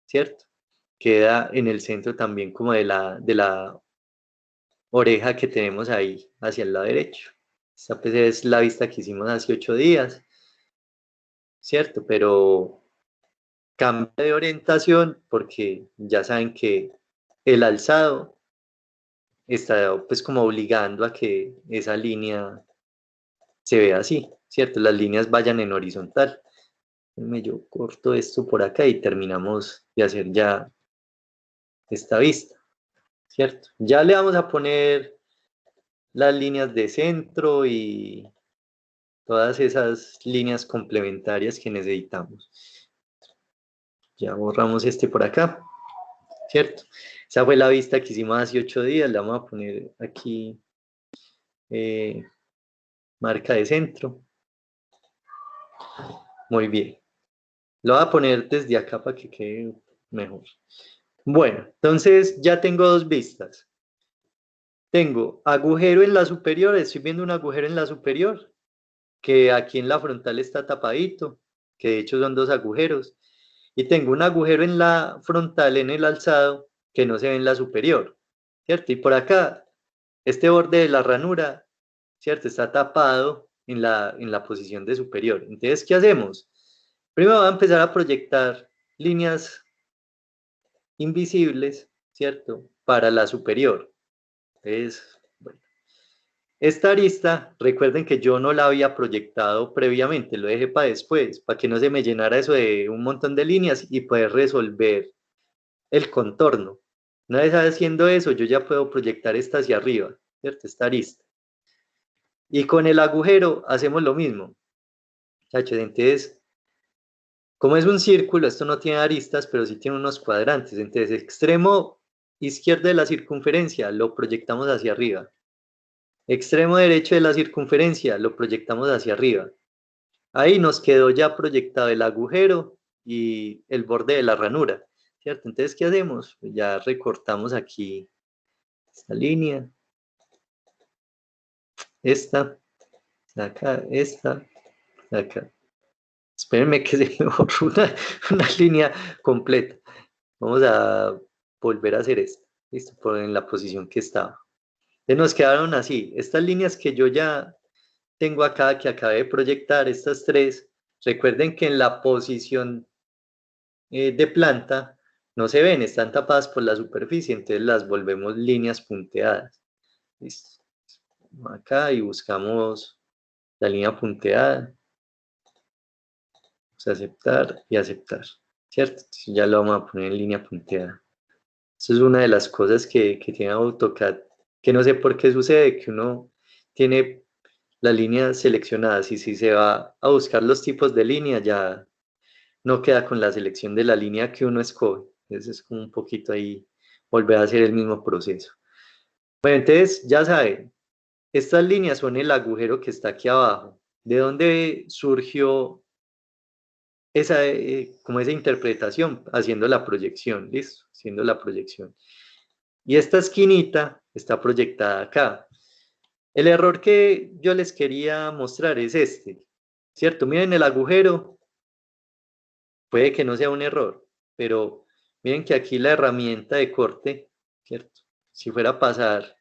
¿cierto? Queda en el centro también como de la oreja que tenemos ahí hacia el lado derecho. Esta pues es la vista que hicimos hace 8 días, ¿cierto? Pero cambia de orientación porque ya saben que el alzado está pues como obligando a que esa línea se vea así, ¿cierto? Las líneas vayan en horizontal. Yo corto esto por acá y terminamos de hacer ya esta vista, ¿cierto? Ya le vamos a poner las líneas de centro y todas esas líneas complementarias que necesitamos. Ya borramos este por acá, ¿cierto? Esa fue la vista que hicimos hace 8 días. Le vamos a poner aquí marca de centro. Muy bien. Lo voy a poner desde acá para que quede mejor. Bueno, entonces ya tengo 2 vistas. Tengo agujero en la superior, estoy viendo un agujero en la superior, que aquí en la frontal está tapadito, que de hecho son 2 agujeros. Y tengo un agujero en la frontal, en el alzado, que no se ve en la superior, ¿cierto? Y por acá, este borde de la ranura, ¿cierto? Está tapado en la posición de superior. Entonces, ¿qué hacemos? Primero voy a empezar a proyectar líneas invisibles, ¿cierto? Para la superior. Entonces, bueno. Esta arista, recuerden que yo no la había proyectado previamente, lo dejé para después, para que no se me llenara eso de un montón de líneas y poder resolver el contorno. Una vez haciendo eso, yo ya puedo proyectar esta hacia arriba, ¿cierto? Esta arista. Y con el agujero hacemos lo mismo. Muchachos, entonces, como es un círculo, esto no tiene aristas, pero sí tiene unos cuadrantes. Entonces, extremo izquierdo de la circunferencia lo proyectamos hacia arriba. Extremo derecho de la circunferencia lo proyectamos hacia arriba. Ahí nos quedó ya proyectado el agujero y el borde de la ranura, ¿cierto? Entonces, ¿qué hacemos? Pues ya recortamos aquí esta línea, esta, acá, esta, acá. Espérenme que se me borró una línea completa. Vamos a volver a hacer esto, ¿listo? Por en la posición que estaba. Entonces nos quedaron así. Estas líneas que yo ya tengo acá, que acabé de proyectar, estas 3, recuerden que en la posición de planta no se ven, están tapadas por la superficie, entonces las volvemos líneas punteadas. ¿Listo? Acá y buscamos la línea punteada. Vamos a aceptar y aceptar, ¿cierto? Ya lo vamos a poner en línea punteada. Eso es una de las cosas que tiene AutoCAD, que no sé por qué sucede, que uno tiene las líneas seleccionadas y si se va a buscar los tipos de línea ya no queda con la selección de la línea que uno escoge. Entonces es como un poquito ahí volver a hacer el mismo proceso. Bueno, entonces ya saben, estas líneas son el agujero que está aquí abajo. ¿De dónde surgió esa, como esa interpretación? Haciendo la proyección, ¿listo? Haciendo la proyección. Y esta esquinita está proyectada acá. El error que yo les quería mostrar es este, ¿cierto? Miren el agujero, puede que no sea un error, pero miren que aquí la herramienta de corte, ¿cierto? Si fuera a pasar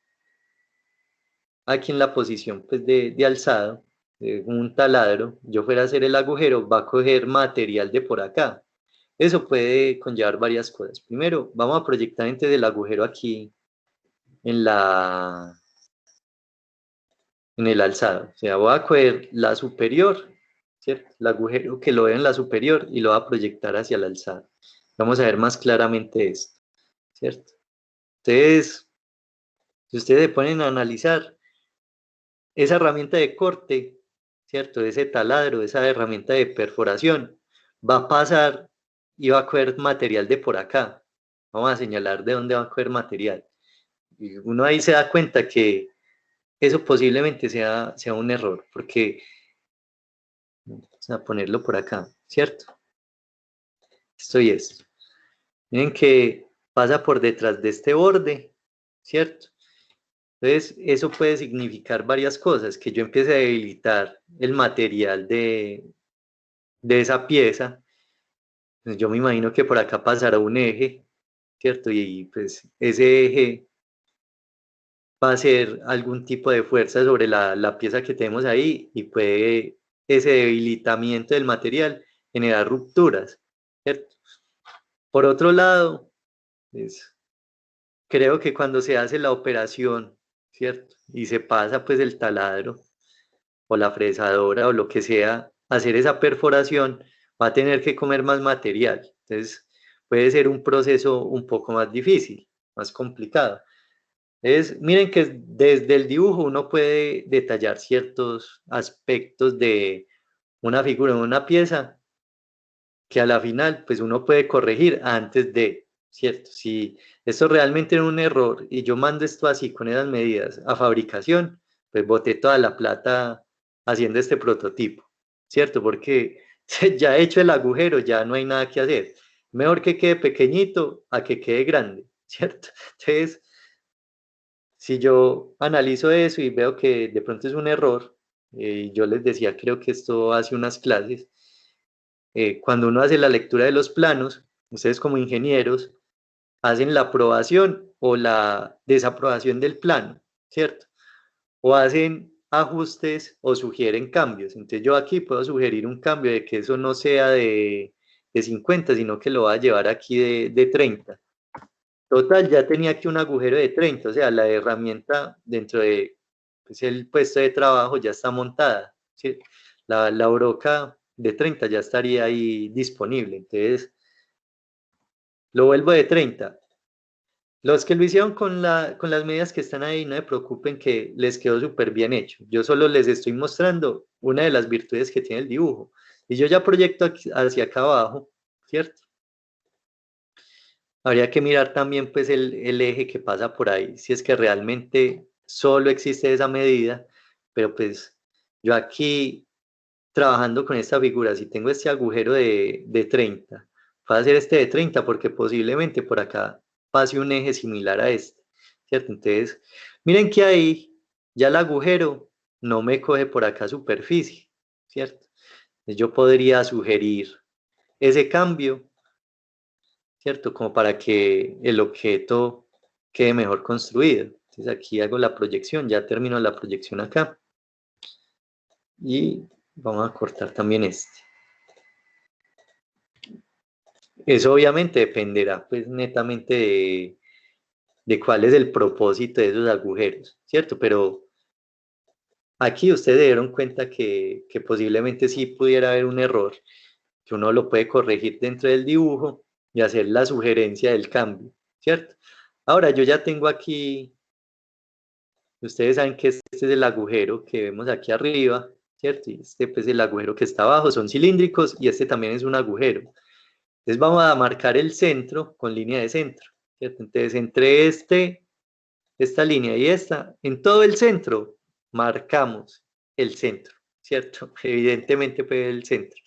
aquí en la posición pues, de alzado, de un taladro, yo fuera a hacer el agujero, va a coger material de por acá. Eso puede conllevar varias cosas. Primero, vamos a proyectar entonces el agujero aquí en el alzado. O sea, voy a coger la superior, ¿cierto? El agujero que lo veo en la superior y lo voy a proyectar hacia el alzado. Vamos a ver más claramente esto, ¿cierto? Entonces, si ustedes se ponen a analizar, esa herramienta de corte, ¿cierto? Ese taladro, esa herramienta de perforación, va a pasar y va a coger material de por acá. Vamos a señalar de dónde va a coger material. Y uno ahí se da cuenta que eso posiblemente sea un error, porque vamos a ponerlo por acá, ¿cierto? Esto y esto. Miren que pasa por detrás de este borde, ¿cierto? Entonces, eso puede significar varias cosas, que yo empiece a debilitar el material de esa pieza. Pues yo me imagino que por acá pasará un eje, ¿cierto? Y pues ese eje va a ser algún tipo de fuerza sobre la pieza que tenemos ahí y puede ese debilitamiento del material generar rupturas, ¿cierto? Por otro lado, creo que cuando se hace la operación, ¿cierto? Y se pasa pues el taladro o la fresadora o lo que sea, hacer esa perforación, va a tener que comer más material. Entonces, puede ser un proceso un poco más difícil, más complicado. Miren que desde el dibujo uno puede detallar ciertos aspectos de una figura, de una pieza, que a la final, pues uno puede corregir antes de, ¿cierto? Si esto realmente era un error y yo mando esto así con esas medidas a fabricación, pues boté toda la plata haciendo este prototipo, ¿cierto? Porque ya he hecho el agujero, ya no hay nada que hacer. Mejor que quede pequeñito a que quede grande, ¿cierto? Entonces, si yo analizo eso y veo que de pronto es un error, yo les decía, creo que esto hace unas clases, cuando uno hace la lectura de los planos, ustedes como ingenieros hacen la aprobación o la desaprobación del plano, ¿cierto? O hacen ajustes o sugieren cambios. Entonces yo aquí puedo sugerir un cambio de que eso no sea de 50, sino que lo va a llevar aquí de 30. Total, ya tenía aquí un agujero de 30, o sea, la herramienta dentro de pues, el puesto de trabajo ya está montada, ¿sí? La broca de 30 ya estaría ahí disponible, entonces lo vuelvo de 30. Los que lo hicieron con las medidas que están ahí, no se preocupen que les quedó súper bien hecho. Yo solo les estoy mostrando una de las virtudes que tiene el dibujo. Y yo ya proyecto hacia acá abajo, ¿cierto? Habría que mirar también pues el eje que pasa por ahí, si es que realmente solo existe esa medida, pero pues yo aquí trabajando con esta figura, si tengo este agujero de 30, puedo hacer este de 30 porque posiblemente por acá pase un eje similar a este, ¿cierto? Entonces, miren que ahí ya el agujero no me coge por acá superficie, ¿cierto? Entonces, yo podría sugerir ese cambio, ¿cierto? Como para que el objeto quede mejor construido. Entonces aquí hago la proyección, ya termino la proyección acá. Y vamos a cortar también este. Eso obviamente dependerá pues netamente de cuál es el propósito de esos agujeros, ¿cierto? Pero aquí ustedes dieron cuenta que posiblemente sí pudiera haber un error, que uno lo puede corregir dentro del dibujo y hacer la sugerencia del cambio, ¿cierto? Ahora yo ya tengo aquí, ustedes saben que este es el agujero que vemos aquí arriba, ¿cierto? Y este pues el agujero que está abajo, son cilíndricos y este también es un agujero. Entonces vamos a marcar el centro con línea de centro, ¿cierto? Entonces entre esta línea y esta, en todo el centro, marcamos el centro, ¿cierto? Evidentemente pues el centro.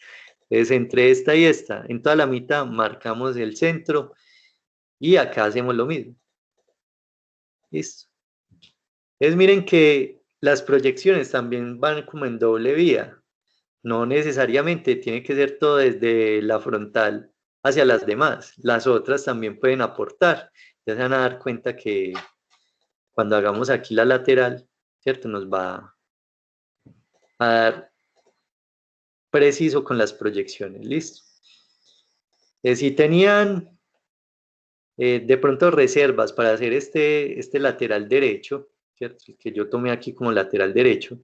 Entonces entre esta y esta, en toda la mitad, marcamos el centro y acá hacemos lo mismo. Listo. Entonces miren que las proyecciones también van como en doble vía. No necesariamente tiene que ser todo desde la frontal hacia las demás. Las otras también pueden aportar. Ya se van a dar cuenta que cuando hagamos aquí la lateral, ¿cierto? Nos va a dar preciso con las proyecciones. Listo. Si tenían de pronto reservas para hacer este lateral derecho, ¿cierto? El que yo tomé aquí como lateral derecho,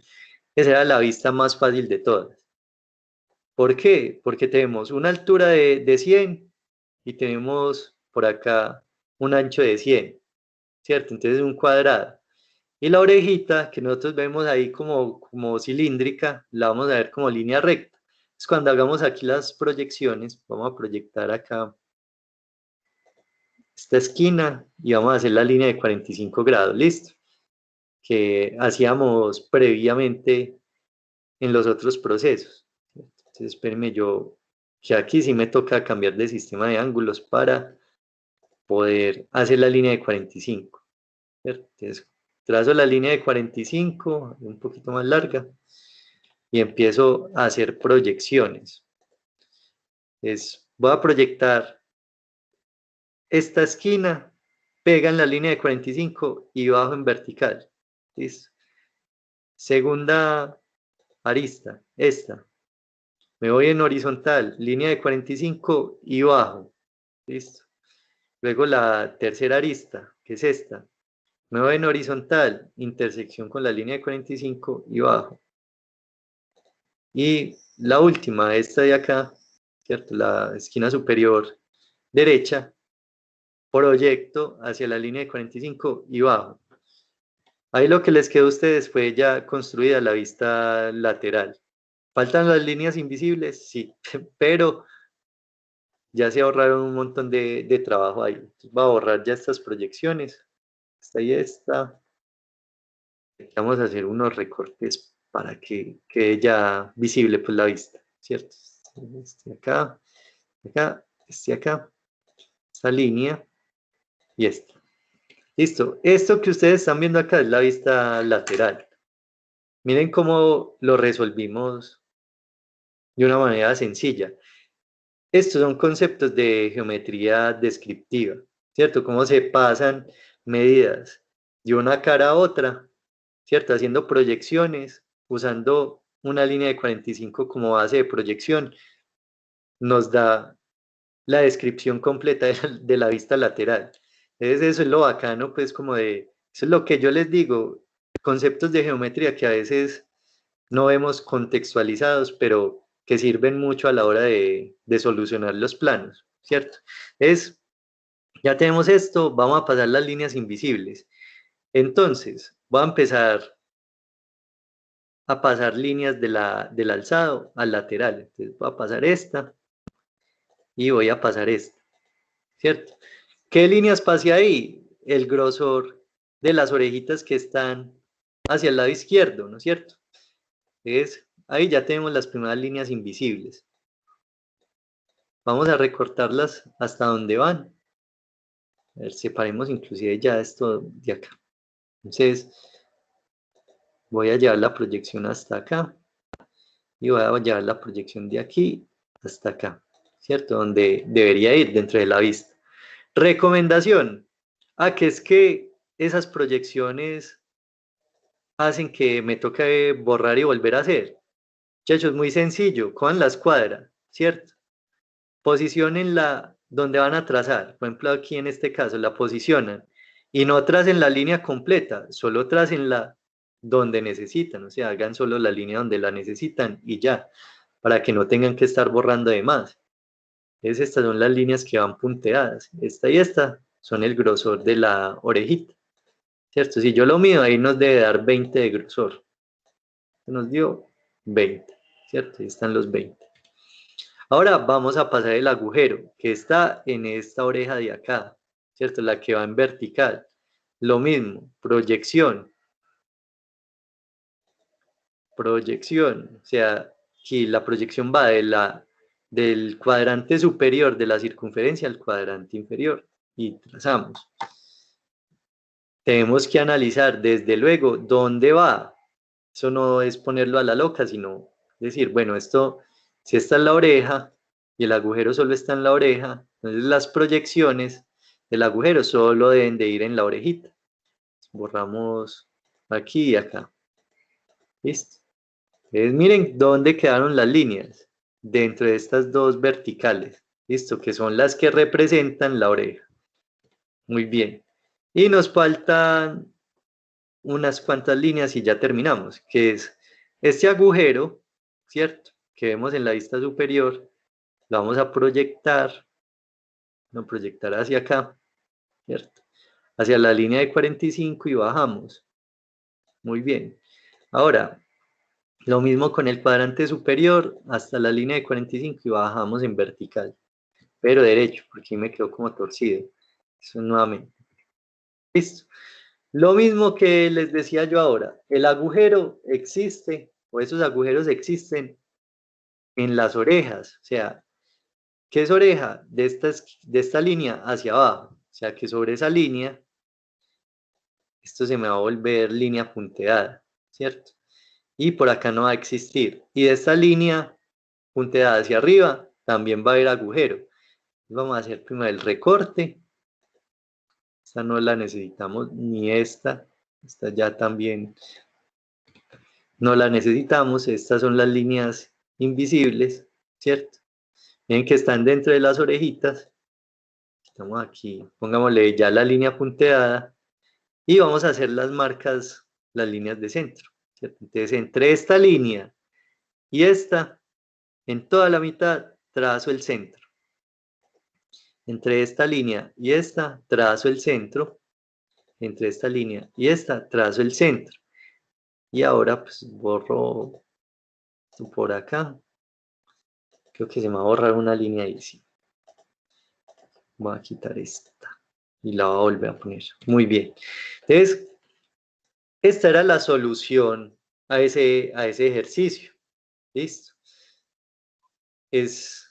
esa era la vista más fácil de todas. ¿Por qué? Porque tenemos una altura de 100 y tenemos por acá un ancho de 100, ¿cierto? Entonces es un cuadrado. Y la orejita que nosotros vemos ahí como cilíndrica, la vamos a ver como línea recta. Entonces cuando hagamos aquí las proyecciones, vamos a proyectar acá esta esquina y vamos a hacer la línea de 45 grados, ¿listo? Que hacíamos previamente en los otros procesos. Entonces espérenme yo, que aquí sí me toca cambiar de sistema de ángulos para poder hacer la línea de 45. ¿Cierto? Entonces trazo la línea de 45, un poquito más larga, y empiezo a hacer proyecciones. Voy a proyectar esta esquina, pega en la línea de 45 y bajo en vertical. ¿Listo? Segunda arista, esta. Me voy en horizontal, línea de 45 y bajo. ¿Listo? Luego la tercera arista, que es esta. Me voy en horizontal, intersección con la línea de 45 y bajo. Y la última, esta de acá, ¿cierto? La esquina superior derecha, proyecto hacia la línea de 45 y bajo. Ahí lo que les quedó a ustedes fue ya construida la vista lateral. ¿Faltan las líneas invisibles? Sí, pero ya se ahorraron un montón de trabajo ahí. Entonces, voy a borrar ya estas proyecciones. Esta y esta. Vamos a hacer unos recortes para que quede ya visible pues, la vista, ¿cierto? Este acá, este acá, esta línea y esta. Listo. Esto que ustedes están viendo acá es la vista lateral. Miren cómo lo resolvimos de una manera sencilla. Estos son conceptos de geometría descriptiva, ¿cierto? Cómo se pasan medidas de una cara a otra, ¿cierto? Haciendo proyecciones, usando una línea de 45 como base de proyección, nos da la descripción completa de la vista lateral. Entonces eso es lo bacano, pues como de, eso es lo que yo les digo, conceptos de geometría que a veces no vemos contextualizados, pero que sirven mucho a la hora de solucionar los planos, ¿cierto? Ya tenemos esto, vamos a pasar las líneas invisibles. Entonces, voy a empezar a pasar líneas del alzado al lateral. Entonces, voy a pasar esta y voy a pasar esta, ¿cierto? ¿Qué líneas pasé ahí? El grosor de las orejitas que están hacia el lado izquierdo, ¿no es cierto? Entonces, ahí ya tenemos las primeras líneas invisibles. Vamos a recortarlas hasta donde van. A ver, separemos inclusive ya esto de acá. Entonces, voy a llevar la proyección hasta acá. Y voy a llevar la proyección de aquí hasta acá, ¿cierto? Donde debería ir dentro de la vista. Recomendación. Que es que esas proyecciones hacen que me toque borrar y volver a hacer. Muchachos, muy sencillo. Cojan la escuadra, ¿cierto? Posiciónenla donde van a trazar. Por ejemplo, aquí en este caso la posicionan. Y no tracen la línea completa, solo tracenla donde necesitan. O sea, hagan solo la línea donde la necesitan y ya. Para que no tengan que estar borrando de más. Entonces, estas son las líneas que van punteadas. Esta y esta son el grosor de la orejita. ¿Cierto? Si yo lo mido, ahí nos debe dar 20 de grosor. Nos dio 20. ¿Cierto? Ahí están los 20. Ahora vamos a pasar el agujero, que está en esta oreja de acá, ¿cierto? La que va en vertical. Lo mismo, proyección. Proyección, o sea, aquí la proyección va del cuadrante superior de la circunferencia al cuadrante inferior y trazamos. Tenemos que analizar desde luego dónde va. Eso no es ponerlo a la loca, sino decir, bueno, esto, si esta es la oreja y el agujero solo está en la oreja, entonces las proyecciones del agujero solo deben de ir en la orejita. Borramos aquí y acá. ¿Listo? Entonces miren dónde quedaron las líneas dentro de estas dos verticales. ¿Listo? Que son las que representan la oreja. Muy bien. Y nos faltan unas cuantas líneas y ya terminamos, que es este agujero, ¿cierto? Que vemos en la vista superior, lo vamos a proyectar, hacia acá, ¿cierto? Hacia la línea de 45 y bajamos. Muy bien. Ahora, lo mismo con el cuadrante superior, hasta la línea de 45 y bajamos en vertical, pero derecho, porque me quedó como torcido. Eso nuevamente. Listo. Lo mismo que les decía yo ahora, el agujero existe, o esos agujeros existen en las orejas, o sea, ¿qué es oreja? De esta línea hacia abajo, o sea, que sobre esa línea, esto se me va a volver línea punteada, ¿cierto? Y por acá no va a existir. Y de esta línea punteada hacia arriba, también va a haber agujero. Vamos a hacer primero el recorte. esta no la necesitamos, ni esta ya también no la necesitamos, estas son las líneas invisibles, ¿cierto? Miren que están dentro de las orejitas, estamos aquí, pongámosle ya la línea punteada, y vamos a hacer las marcas, las líneas de centro, ¿cierto? Entonces, entre esta línea y esta, en toda la mitad, trazo el centro. Entre esta línea y esta, trazo el centro. Entre esta línea y esta, trazo el centro. Y ahora, pues, borro esto por acá. Creo que se me va a borrar una línea ahí, sí. Voy a quitar esta. Y la voy a volver a poner. Muy bien. Entonces, esta era la solución a ese ejercicio. ¿Listo? Es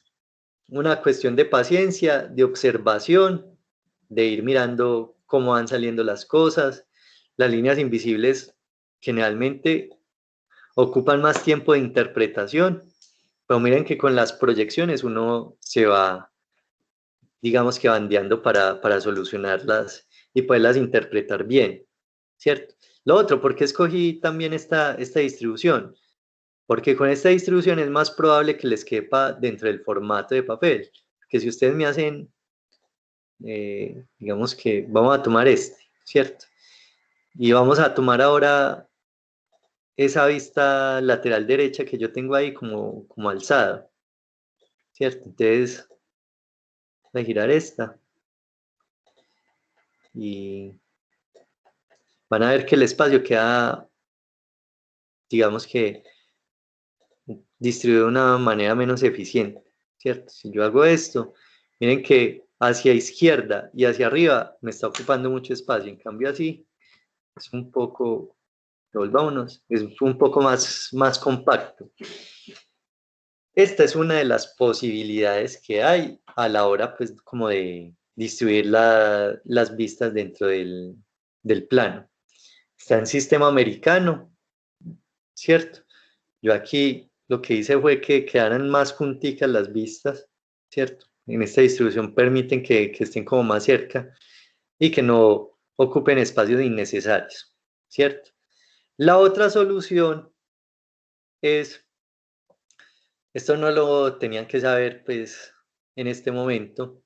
una cuestión de paciencia, de observación, de ir mirando cómo van saliendo las cosas. Las líneas invisibles generalmente ocupan más tiempo de interpretación, pero miren que con las proyecciones uno se va, digamos que bandeando para solucionarlas y poderlas interpretar bien, ¿cierto? Lo otro, ¿por qué escogí también esta distribución? Porque con esta distribución es más probable que les quepa dentro del formato de papel. Que si ustedes me hacen, digamos que vamos a tomar este, ¿cierto? Y vamos a tomar ahora esa vista lateral derecha que yo tengo ahí como alzada, ¿cierto? Entonces, voy a girar esta y van a ver que el espacio queda, digamos que distribuido de una manera menos eficiente, ¿cierto? Si yo hago esto, miren que hacia izquierda y hacia arriba me está ocupando mucho espacio, en cambio así es un poco, volvámonos, es un poco más compacto. Esta es una de las posibilidades que hay a la hora, pues, como de distribuir las vistas dentro del plano. Está en sistema americano, ¿cierto? Yo aquí lo que hice fue que quedaran más junticas las vistas, ¿cierto? En esta distribución permiten que estén como más cerca y que no ocupen espacios innecesarios, ¿cierto? La otra solución es, esto no lo tenían que saber pues en este momento,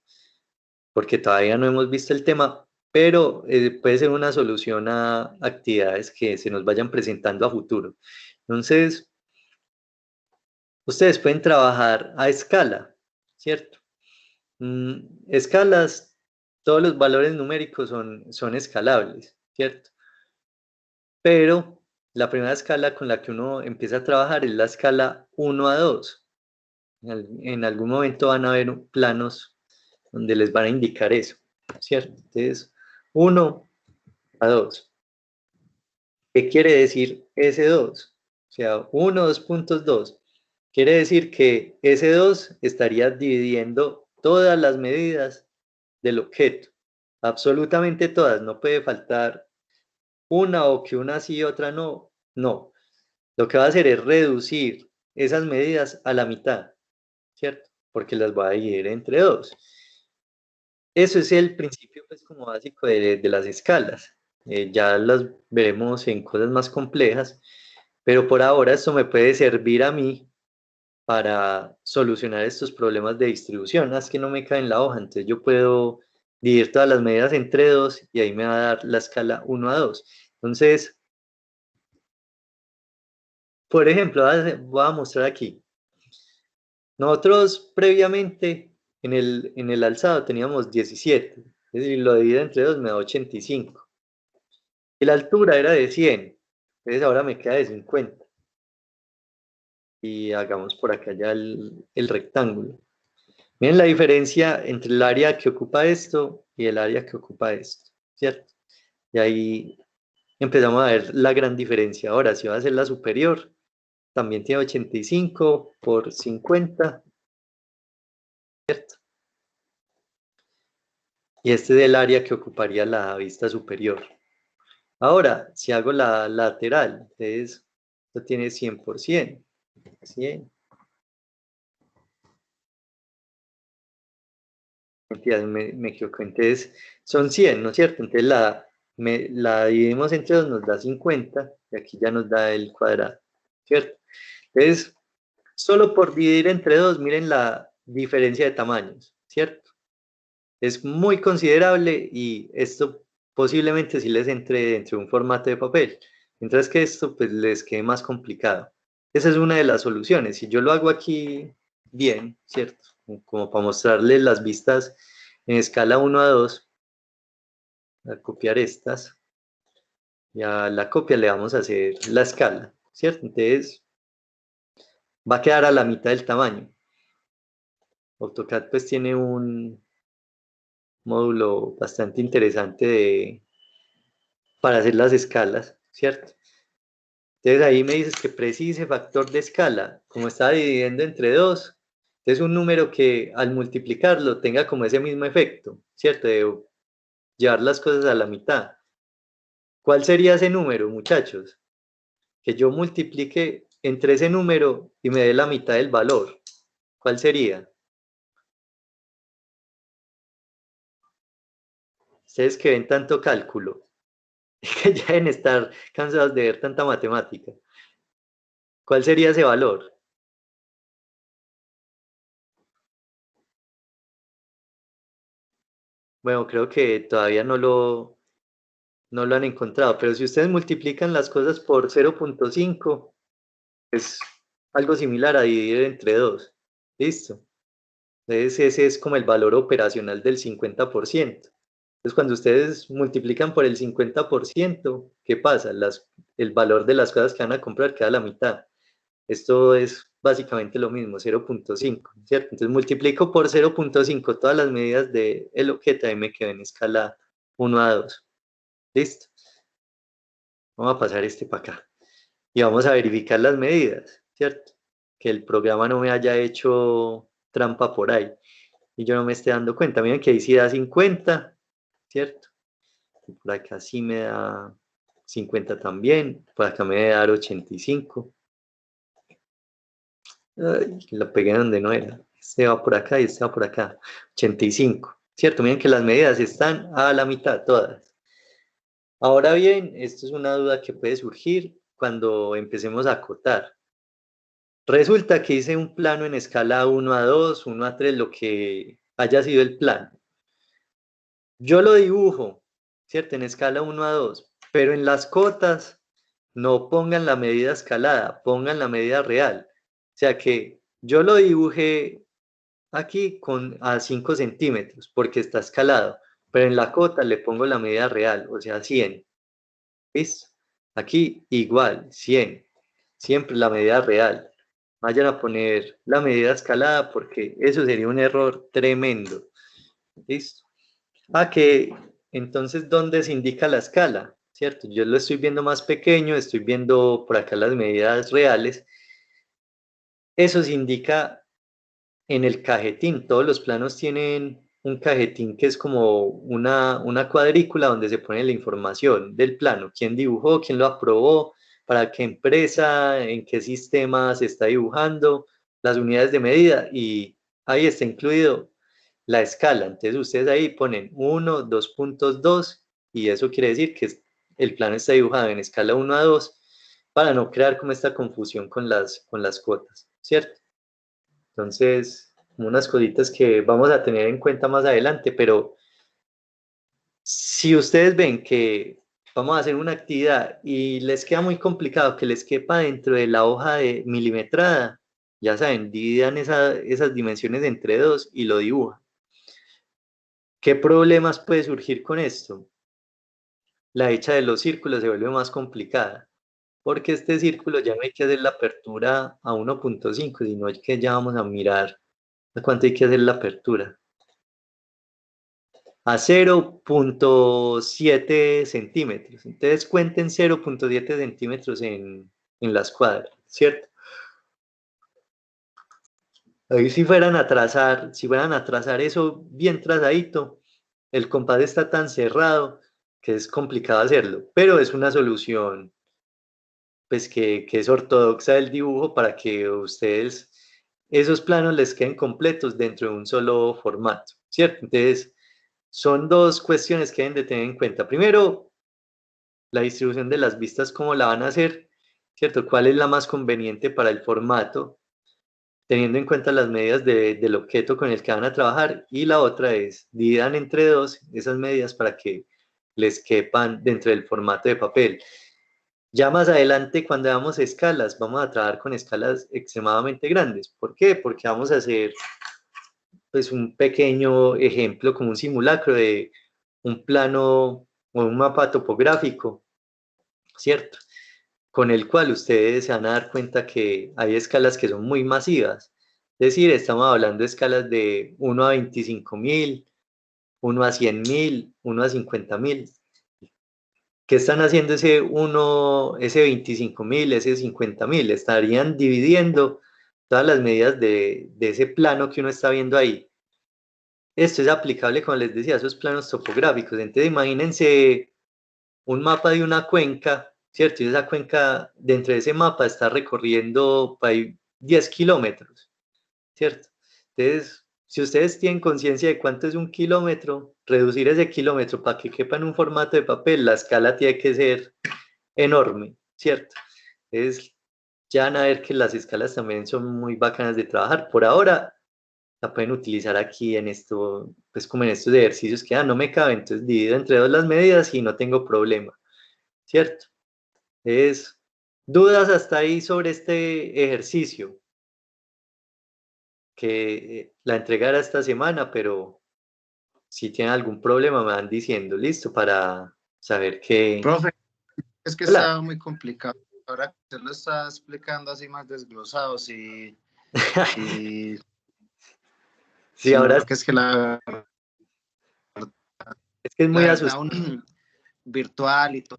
porque todavía no hemos visto el tema, pero puede ser una solución a actividades que se nos vayan presentando a futuro. Entonces, ustedes pueden trabajar a escala, ¿cierto? Escalas, todos los valores numéricos son escalables, ¿cierto? Pero la primera escala con la que uno empieza a trabajar es la escala 1 a 2. En algún momento van a haber planos donde les van a indicar eso, ¿cierto? Entonces, 1 a 2. ¿Qué quiere decir S2? O sea, 1, 2.2. Quiere decir que S2 estaría dividiendo todas las medidas del objeto. Absolutamente todas. No puede faltar una o que una sí y otra no. No. Lo que va a hacer es reducir esas medidas a la mitad, ¿cierto? Porque las va a dividir entre dos. Eso es el principio, pues, como básico de las escalas. Ya las veremos en cosas más complejas, pero por ahora esto me puede servir a mí para solucionar estos problemas de distribución. Es que no me cae en la hoja, entonces yo puedo dividir todas las medidas entre dos y ahí me va a dar la escala 1 a 2. Entonces, por ejemplo, voy a mostrar aquí. Nosotros previamente en el alzado teníamos 17, es decir, lo divido entre 2 me da 85. Y la altura era de 100, entonces ahora me queda de 50. Y hagamos por acá ya el rectángulo. Miren la diferencia entre el área que ocupa esto y el área que ocupa esto, ¿cierto? Y ahí empezamos a ver la gran diferencia. Ahora, si va a ser la superior, también tiene 85 por 50, ¿cierto? Y este es el área que ocuparía la vista superior. Ahora, si hago la lateral, entonces esto tiene 100%, 100. Mentiras, me equivoqué. Entonces son 100, ¿no es cierto? Entonces la dividimos entre 2, nos da 50 y aquí ya nos da el cuadrado, ¿cierto? Entonces, solo por dividir entre 2, miren la diferencia de tamaños, ¿cierto? Es muy considerable y esto posiblemente sí les entre dentro de un formato de papel, mientras que esto pues les quede más complicado. Esa es una de las soluciones. Si yo lo hago aquí bien, ¿cierto? Como para mostrarles las vistas en escala 1 a 2, a copiar estas, y a la copia le vamos a hacer la escala, ¿cierto? Entonces va a quedar a la mitad del tamaño. AutoCAD pues tiene un módulo bastante interesante para hacer las escalas, ¿cierto? Entonces ahí me dices que precise factor de escala, como está dividiendo entre 2, es un número que al multiplicarlo tenga como ese mismo efecto, ¿cierto? De llevar las cosas a la mitad. ¿Cuál sería ese número, muchachos? Que yo multiplique entre ese número y me dé la mitad del valor. ¿Cuál sería? Ustedes que ven tanto cálculo, que ya deben estar cansados de ver tanta matemática. ¿Cuál sería ese valor? Bueno, creo que todavía no lo han encontrado, pero si ustedes multiplican las cosas por 0.5, es algo similar a dividir entre 2. ¿Listo? Entonces ese es como el valor operacional del 50%. Entonces cuando ustedes multiplican por el 50%, ¿qué pasa? El valor de las cosas que van a comprar queda a la mitad. Esto es básicamente lo mismo, 0.5, ¿cierto? Entonces multiplico por 0.5 todas las medidas del objeto y me quedo en escala 1 a 2. ¿Listo? Vamos a pasar este para acá. Y vamos a verificar las medidas, ¿cierto? Que el programa no me haya hecho trampa por ahí y yo no me esté dando cuenta. Miren que ahí sí da 50, ¿cierto? Y por acá sí me da 50 también. Por acá me debe dar 85. Ay, lo pegué donde no era. Este va por acá y este va por acá. 85, ¿cierto? Miren que las medidas están a la mitad todas. Ahora bien, esto es una duda que puede surgir cuando empecemos a acotar. Resulta que hice un plano en escala 1 a 2, 1 a 3, lo que haya sido el plano. Yo lo dibujo, ¿cierto? En escala 1 a 2, pero en las cotas no pongan la medida escalada, pongan la medida real. O sea que yo lo dibujé aquí a 5 centímetros porque está escalado, pero en la cota le pongo la medida real, o sea 100. ¿Listo? Aquí igual, 100. Siempre la medida real. Vayan a poner la medida escalada porque eso sería un error tremendo. ¿Listo? Que entonces, ¿dónde se indica la escala? ¿Cierto? Yo lo estoy viendo más pequeño, estoy viendo por acá las medidas reales. Eso se indica en el cajetín. Todos los planos tienen un cajetín que es como una cuadrícula donde se pone la información del plano, quién dibujó, quién lo aprobó, para qué empresa, en qué sistema se está dibujando, las unidades de medida y ahí está incluido la escala. Entonces ustedes ahí ponen 1, 2.2 y eso quiere decir que el plano está dibujado en escala 1 a 2 para no crear como esta confusión con las cuotas, ¿cierto? Entonces, unas cositas que vamos a tener en cuenta más adelante, pero si ustedes ven que vamos a hacer una actividad y les queda muy complicado que les quepa dentro de la hoja de milimetrada, ya saben, dividan esas dimensiones entre 2 y lo dibujan. ¿Qué problemas puede surgir con esto? La hecha de los círculos se vuelve más complicada, porque este círculo ya no hay que hacer la apertura a 1.5, sino que ya vamos a mirar a cuánto hay que hacer la apertura. A 0.7 centímetros. Entonces cuenten 0.7 centímetros en las cuadras, ¿cierto? Ahí si fueran a trazar eso bien trazadito, el compás está tan cerrado que es complicado hacerlo, pero es una solución pues que es ortodoxa del dibujo para que ustedes esos planos les queden completos dentro de un solo formato, ¿cierto? Entonces, son dos cuestiones que deben de tener en cuenta. Primero, la distribución de las vistas, cómo la van a hacer, ¿cierto? ¿Cuál es la más conveniente para el formato? Teniendo en cuenta las medidas del objeto con el que van a trabajar, y la otra es, dividan entre dos esas medidas para que les quepan dentro del formato de papel. Ya más adelante, cuando hagamos escalas, vamos a trabajar con escalas extremadamente grandes. ¿Por qué? Porque vamos a hacer pues, un pequeño ejemplo, como un simulacro de un plano o un mapa topográfico, ¿cierto? Con el cual ustedes se van a dar cuenta que hay escalas que son muy masivas. Es decir, estamos hablando de escalas de 1 a 25.000, 1 a 100.000, 1 a 50.000. ¿Qué están haciendo ese 25.000, ese 50.000? Estarían dividiendo todas las medidas de ese plano que uno está viendo ahí. Esto es aplicable, como les decía, a esos planos topográficos. Entonces, imagínense un mapa de una cuenca, ¿cierto? Y esa cuenca, dentro de ese mapa, está recorriendo por ahí 10 kilómetros, ¿cierto? Entonces, si ustedes tienen conciencia de cuánto es un kilómetro, reducir ese kilómetro para que quepa en un formato de papel, la escala tiene que ser enorme, ¿cierto? Entonces, ya van a ver que las escalas también son muy bacanas de trabajar. Por ahora, la pueden utilizar aquí en esto, pues como en estos ejercicios que no me cabe, entonces divido entre dos las medidas y no tengo problema, ¿cierto? Es dudas hasta ahí sobre este ejercicio, que la entregará esta semana, pero si tienen algún problema me van diciendo, listo, para saber que... Profe, es que Hola. estaba muy complicado. Ahora que usted lo está explicando así más desglosado, sí, sí, Sí, sí, no, ahora porque es que la es que es muy La verdad, asustado. un virtual y todo,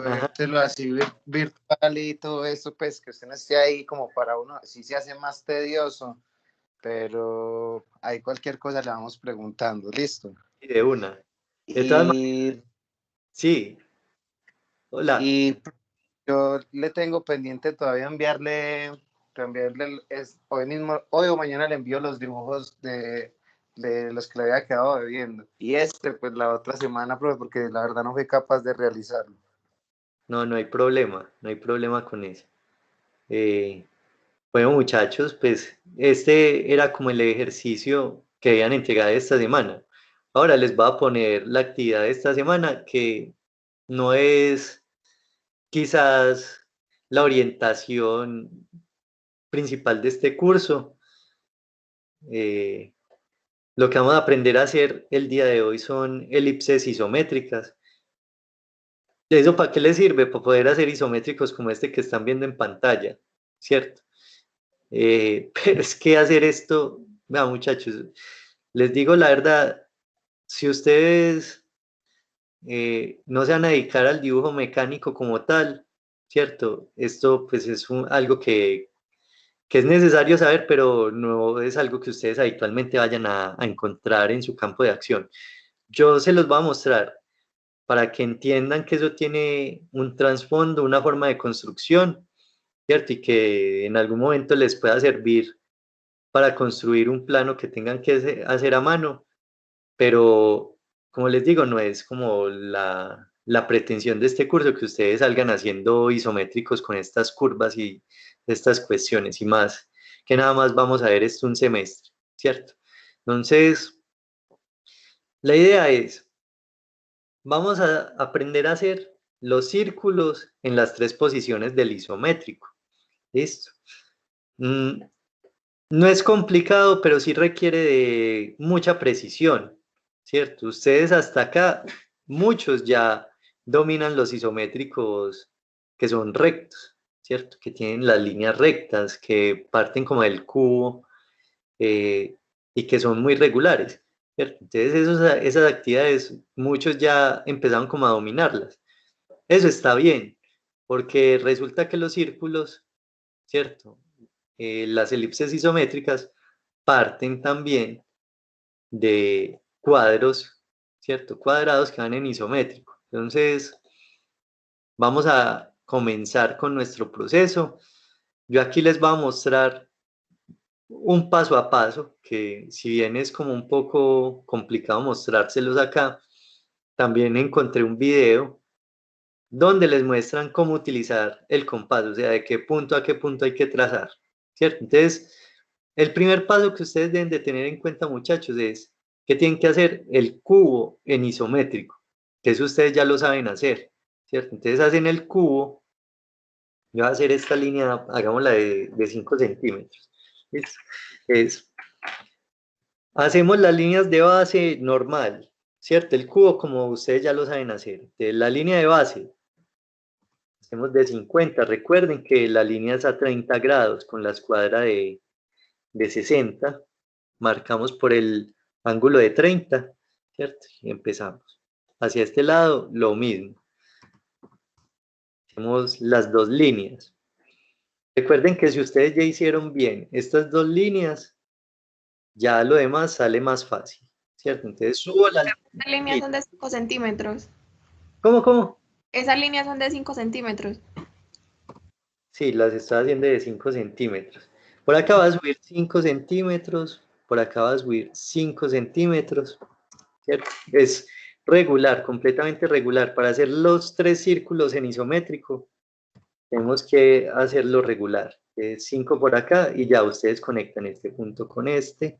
Ajá. lo así virtual y todo eso, pues que usted no esté ahí como para uno, sí se hace más tedioso, pero ahí cualquier cosa le vamos preguntando, listo. De una. De todas maneras, Y, sí. Hola. y yo le tengo pendiente todavía hoy mismo, hoy o mañana le envío los dibujos de los que le había quedado debiendo. Y pues la otra semana, profe, porque la verdad no fui capaz de realizarlo. No, no hay problema, no hay problema con eso. Eh, bueno, muchachos, pues este era como el ejercicio que habían entregado esta semana. Ahora les voy a poner la actividad de esta semana, que no es quizás la orientación principal de este curso. Eh, lo que vamos a aprender a hacer el día de hoy son elipses isométricas. ¿Eso para qué les sirve? Para poder hacer isométricos como este que están viendo en pantalla, ¿cierto? Pero es que hacer esto, vean muchachos, les digo la verdad, si ustedes no se van a dedicar al dibujo mecánico como tal, ¿cierto? Esto pues es algo que es necesario saber, pero no es algo que ustedes habitualmente vayan a encontrar en su campo de acción. Yo se los voy a mostrar para que entiendan que eso tiene un trasfondo, una forma de construcción, ¿cierto? Y que en algún momento les pueda servir para construir un plano que tengan que hacer a mano, pero como les digo, no es como la pretensión de este curso que ustedes salgan haciendo isométricos con estas curvas y estas cuestiones y más, que nada más vamos a ver esto un semestre, ¿cierto? Entonces, la idea es, vamos a aprender a hacer los círculos en las tres posiciones del isométrico, ¿listo? No es complicado, pero sí requiere de mucha precisión, ¿cierto? Ustedes hasta acá, muchos ya dominan los isométricos que son rectos, ¿cierto? Que tienen las líneas rectas, que parten como del cubo y que son muy regulares, ¿cierto? Entonces esas actividades, muchos ya empezaron como a dominarlas. Eso está bien, porque resulta que los círculos, ¿cierto? Las elipses isométricas parten también de cuadros, ¿cierto? Cuadrados que van en isométrico. Entonces, vamos a comenzar con nuestro proceso. Yo aquí les voy a mostrar un paso a paso, que si bien es como un poco complicado mostrárselos acá, también encontré un video donde les muestran cómo utilizar el compás, o sea, de qué punto a qué punto hay que trazar, ¿cierto? Entonces, el primer paso que ustedes deben de tener en cuenta, muchachos, es que tienen que hacer el cubo en isométrico, que eso ustedes ya lo saben hacer, ¿cierto? Entonces hacen el cubo, yo voy a hacer esta línea, hagámosla de 5 centímetros, ¿listo? Es, hacemos las líneas de base normal, ¿cierto? El cubo, como ustedes ya lo saben hacer, de la línea de base, hacemos de 50. Recuerden que la línea es a 30 grados con la escuadra de 60. Marcamos por el ángulo de 30, ¿cierto? Y empezamos. Hacia este lado, lo mismo. Hacemos las dos líneas. Recuerden que si ustedes ya hicieron bien estas dos líneas, ya lo demás sale más fácil, ¿cierto? Entonces subo la... Esas líneas son de 5 centímetros. ¿Cómo, cómo? Esas líneas son de 5 centímetros. Sí, las estoy haciendo de 5 centímetros. Por acá va a subir 5 centímetros, por acá va a subir 5 centímetros, ¿cierto? Es regular, completamente regular. Para hacer los 3 círculos en isométrico, tenemos que hacerlo regular. 5 por acá y ya ustedes conectan este punto con este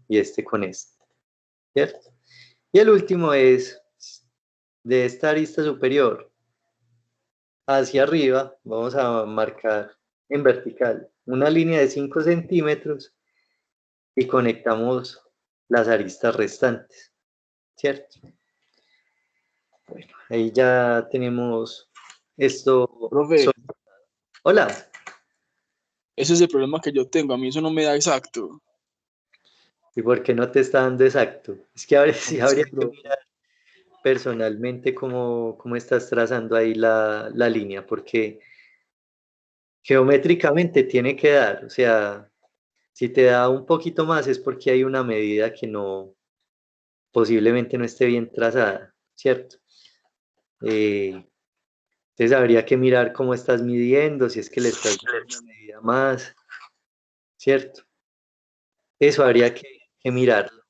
y este con este, ¿cierto? Y el último es de esta arista superior hacia arriba, vamos a marcar en vertical una línea de 5 centímetros y conectamos las aristas restantes, ¿cierto? Bueno, ahí ya tenemos esto. Profe, Hola. ese es el problema que yo tengo. A mí eso no me da exacto. ¿Y por qué no te está dando exacto? Es que ahora sí Porque es habría que, que mirar personalmente cómo estás trazando ahí la línea, porque geométricamente tiene que dar, o sea, si te da un poquito más es porque hay una medida que no, posiblemente no esté bien trazada, ¿cierto? Entonces habría que mirar cómo estás midiendo, si es que le estás dando una medida más, ¿cierto? Eso habría que mirarlo,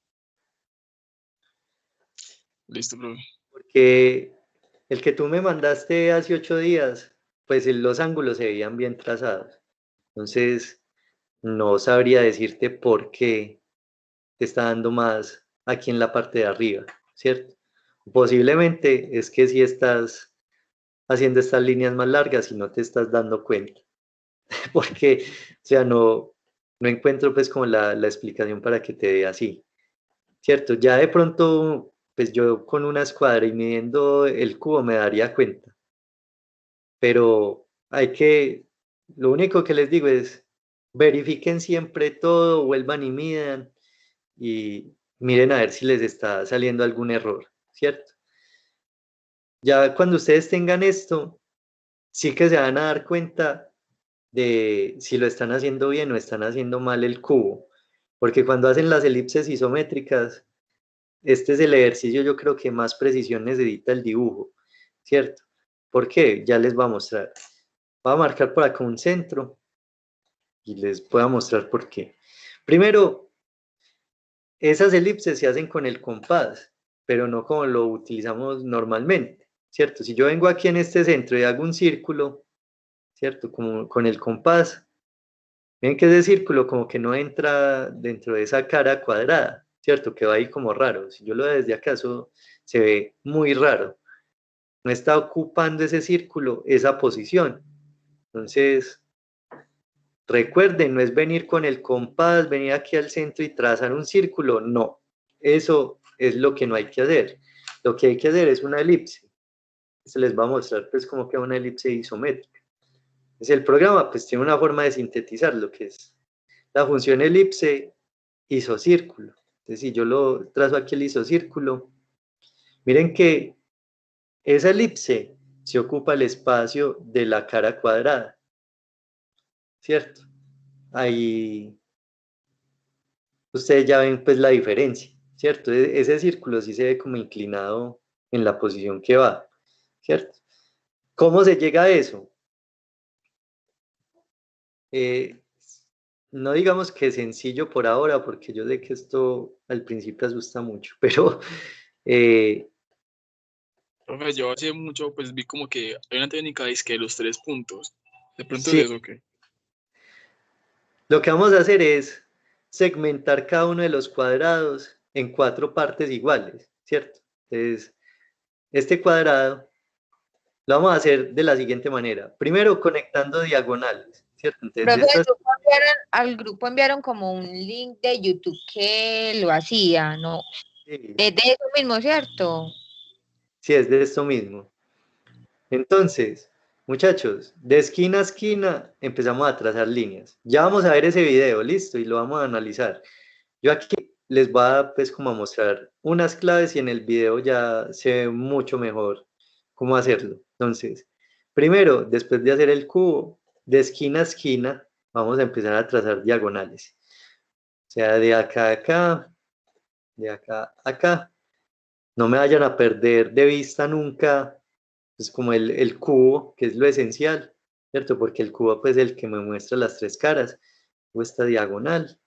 listo, profe. porque el que tú me mandaste hace 8 días, pues los ángulos se veían bien trazados. Entonces, no sabría decirte por qué te está dando más aquí en la parte de arriba, ¿cierto? Posiblemente es que si estás haciendo estas líneas más largas y no te estás dando cuenta, porque, o sea, no encuentro pues como la explicación para que te dé así, ¿cierto? Ya de pronto, pues yo con una escuadra y midiendo el cubo me daría cuenta, pero lo único que les digo es, verifiquen siempre todo, vuelvan y midan y miren a ver si les está saliendo algún error, ¿cierto? Ya cuando ustedes tengan esto, sí que se van a dar cuenta de si lo están haciendo bien o están haciendo mal el cubo, porque cuando hacen las elipses isométricas, este es el ejercicio yo creo que más precisión necesita el dibujo, ¿cierto? ¿Por qué? Ya les voy a mostrar. Voy a marcar por acá un centro y les voy a mostrar por qué. Primero, esas elipses se hacen con el compás, pero no como lo utilizamos normalmente, ¿cierto? Si yo vengo aquí en este centro y hago un círculo, ¿cierto? Como con el compás, ven que ese círculo como que no entra dentro de esa cara cuadrada, ¿cierto? Que va ahí como raro. Si yo lo veo desde acá, eso se ve muy raro. No está ocupando ese círculo esa posición. Entonces, recuerden, no es venir con el compás, venir aquí al centro y trazar un círculo, no. Eso es lo que no hay que hacer. Lo que hay que hacer es una elipse. Se les va a mostrar pues como que una elipse isométrica. Entonces, el programa pues tiene una forma de sintetizar lo que es la función elipse isocírculo. Entonces, si yo lo trazo aquí el isocírculo, miren que esa elipse se ocupa el espacio de la cara cuadrada, ¿cierto? Ahí ustedes ya ven pues la diferencia, ¿cierto? Ese círculo sí se ve como inclinado en la posición que va, ¿cierto? ¿Cómo se llega a eso? no digamos que sencillo por ahora, porque yo sé que esto al principio asusta mucho, pero eh, Profe, yo hace mucho pues vi como que hay una técnica es que los 3 puntos. ¿De pronto es sí, eso o qué? lo que vamos a hacer es segmentar cada uno de los cuadrados en 4 partes iguales, ¿cierto? Entonces, este cuadrado lo vamos a hacer de la siguiente manera. Primero, conectando diagonales, ¿cierto? Entonces, de Profe, estas, al grupo enviaron como un link de YouTube que lo hacía, ¿no? sí, Es de eso mismo, ¿cierto? sí, es de esto mismo. Entonces, muchachos, de esquina a esquina empezamos a trazar líneas. Ya vamos a ver ese video, listo, y lo vamos a analizar. Yo aquí les voy a, pues, como a mostrar unas claves y en el video ya se ve mucho mejor cómo hacerlo. Entonces, primero, después de hacer el cubo, de esquina a esquina, vamos a empezar a trazar diagonales. O sea, de acá a acá, de acá a acá. No me vayan a perder de vista nunca, pues como el cubo, que es lo esencial, ¿cierto? Porque el cubo pues es el que me muestra las 3 caras. O esta diagonal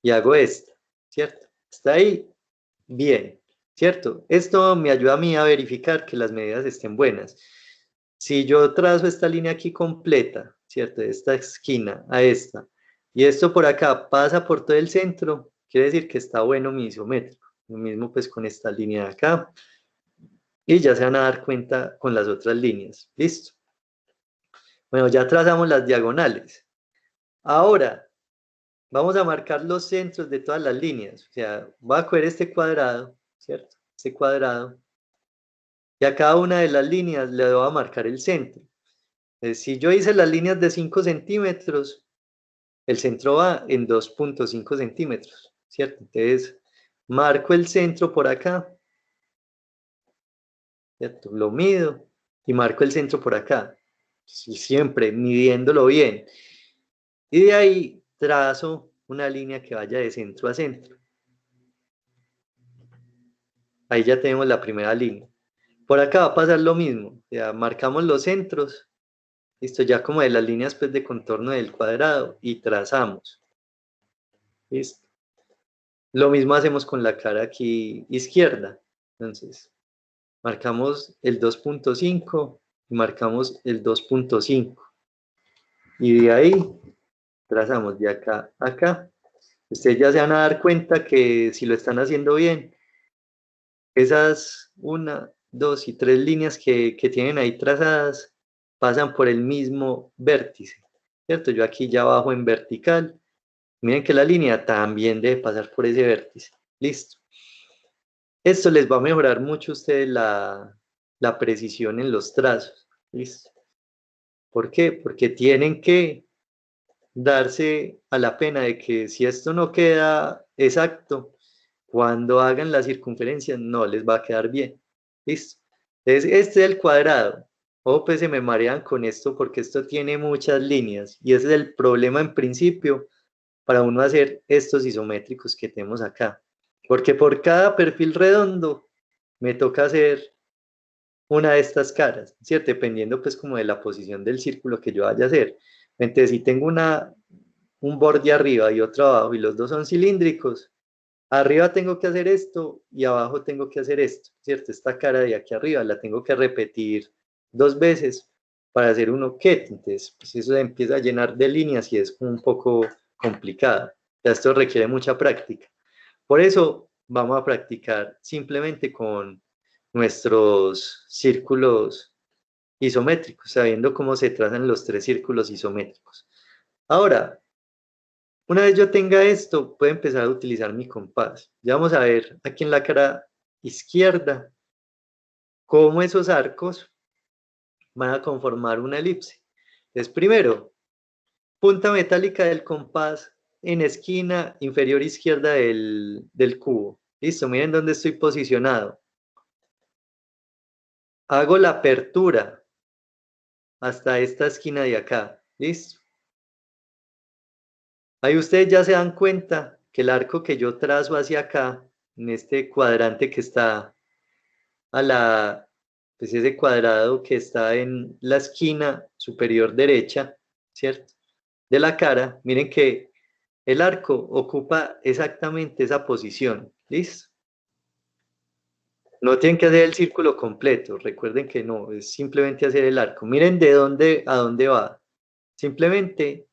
y hago esta, ¿cierto? Está ahí, bien, ¿cierto? Esto me ayuda a mí a verificar que las medidas estén buenas. Si yo trazo esta línea aquí completa, ¿cierto? De esta esquina a esta, y esto por acá pasa por todo el centro, quiere decir que está bueno mi isométrico. Lo mismo pues con esta línea de acá. Y ya se van a dar cuenta con las otras líneas. ¿Listo? Bueno, ya trazamos las diagonales. Ahora, vamos a marcar los centros de todas las líneas. O sea, voy a coger este cuadrado, ¿cierto? Este cuadrado. Y a cada una de las líneas le voy a marcar el centro. Si yo hice las líneas de 5 centímetros, el centro va en 2,5 centímetros, ¿cierto? Entonces, marco el centro por acá, ¿cierto? Lo mido y marco el centro por acá. Siempre midiéndolo bien. Y de ahí trazo una línea que vaya de centro a centro. Ahí ya tenemos la primera línea. Por acá va a pasar lo mismo. Ya marcamos los centros. Listo, ya como de las líneas pues, de contorno del cuadrado y trazamos. Listo. Lo mismo hacemos con la cara aquí izquierda. Entonces, marcamos el 2,5 y marcamos el 2,5. Y de ahí trazamos de acá a acá. Ustedes ya se van a dar cuenta que si lo están haciendo bien, esas 1, 2 y 3 líneas que tienen ahí trazadas pasan por el mismo vértice, ¿cierto? Yo aquí ya bajo en vertical. Miren que la línea también debe pasar por ese vértice. Listo. Esto les va a mejorar mucho a ustedes la precisión en los trazos. ¿Listo? ¿Por qué? Porque tienen que darse a la pena de que si esto no queda exacto, cuando hagan la circunferencia no les va a quedar bien. ¿Listo? Entonces, este es el cuadrado. O pues se me marean con esto porque esto tiene muchas líneas y ese es el problema en principio para uno hacer estos isométricos que tenemos acá. Porque por cada perfil redondo me toca hacer una de estas caras, ¿cierto? Dependiendo pues como de la posición del círculo que yo vaya a hacer. Entonces, si tengo un borde arriba y otro abajo y los dos son cilíndricos, arriba tengo que hacer esto y abajo tengo que hacer esto, ¿cierto? Esta cara de aquí arriba la tengo que repetir 2 veces para hacer un objeto. Entonces, pues eso empieza a llenar de líneas y es un poco complicado. Ya esto requiere mucha práctica. Por eso vamos a practicar simplemente con nuestros círculos isométricos, sabiendo cómo se trazan los 3 círculos isométricos. Ahora, una vez yo tenga esto, puedo empezar a utilizar mi compás. Ya vamos a ver aquí en la cara izquierda cómo esos arcos van a conformar una elipse. Entonces, primero, punta metálica del compás en esquina inferior izquierda del cubo. Listo, miren dónde estoy posicionado. Hago la apertura hasta esta esquina de acá. Listo. Ahí ustedes ya se dan cuenta que el arco que yo trazo hacia acá, en este cuadrante que está pues ese cuadrado que está en la esquina superior derecha, ¿cierto? de la cara, miren que el arco ocupa exactamente esa posición, ¿listo? No tienen que hacer el círculo completo, recuerden que no, es simplemente hacer el arco. Miren de dónde a dónde va. Simplemente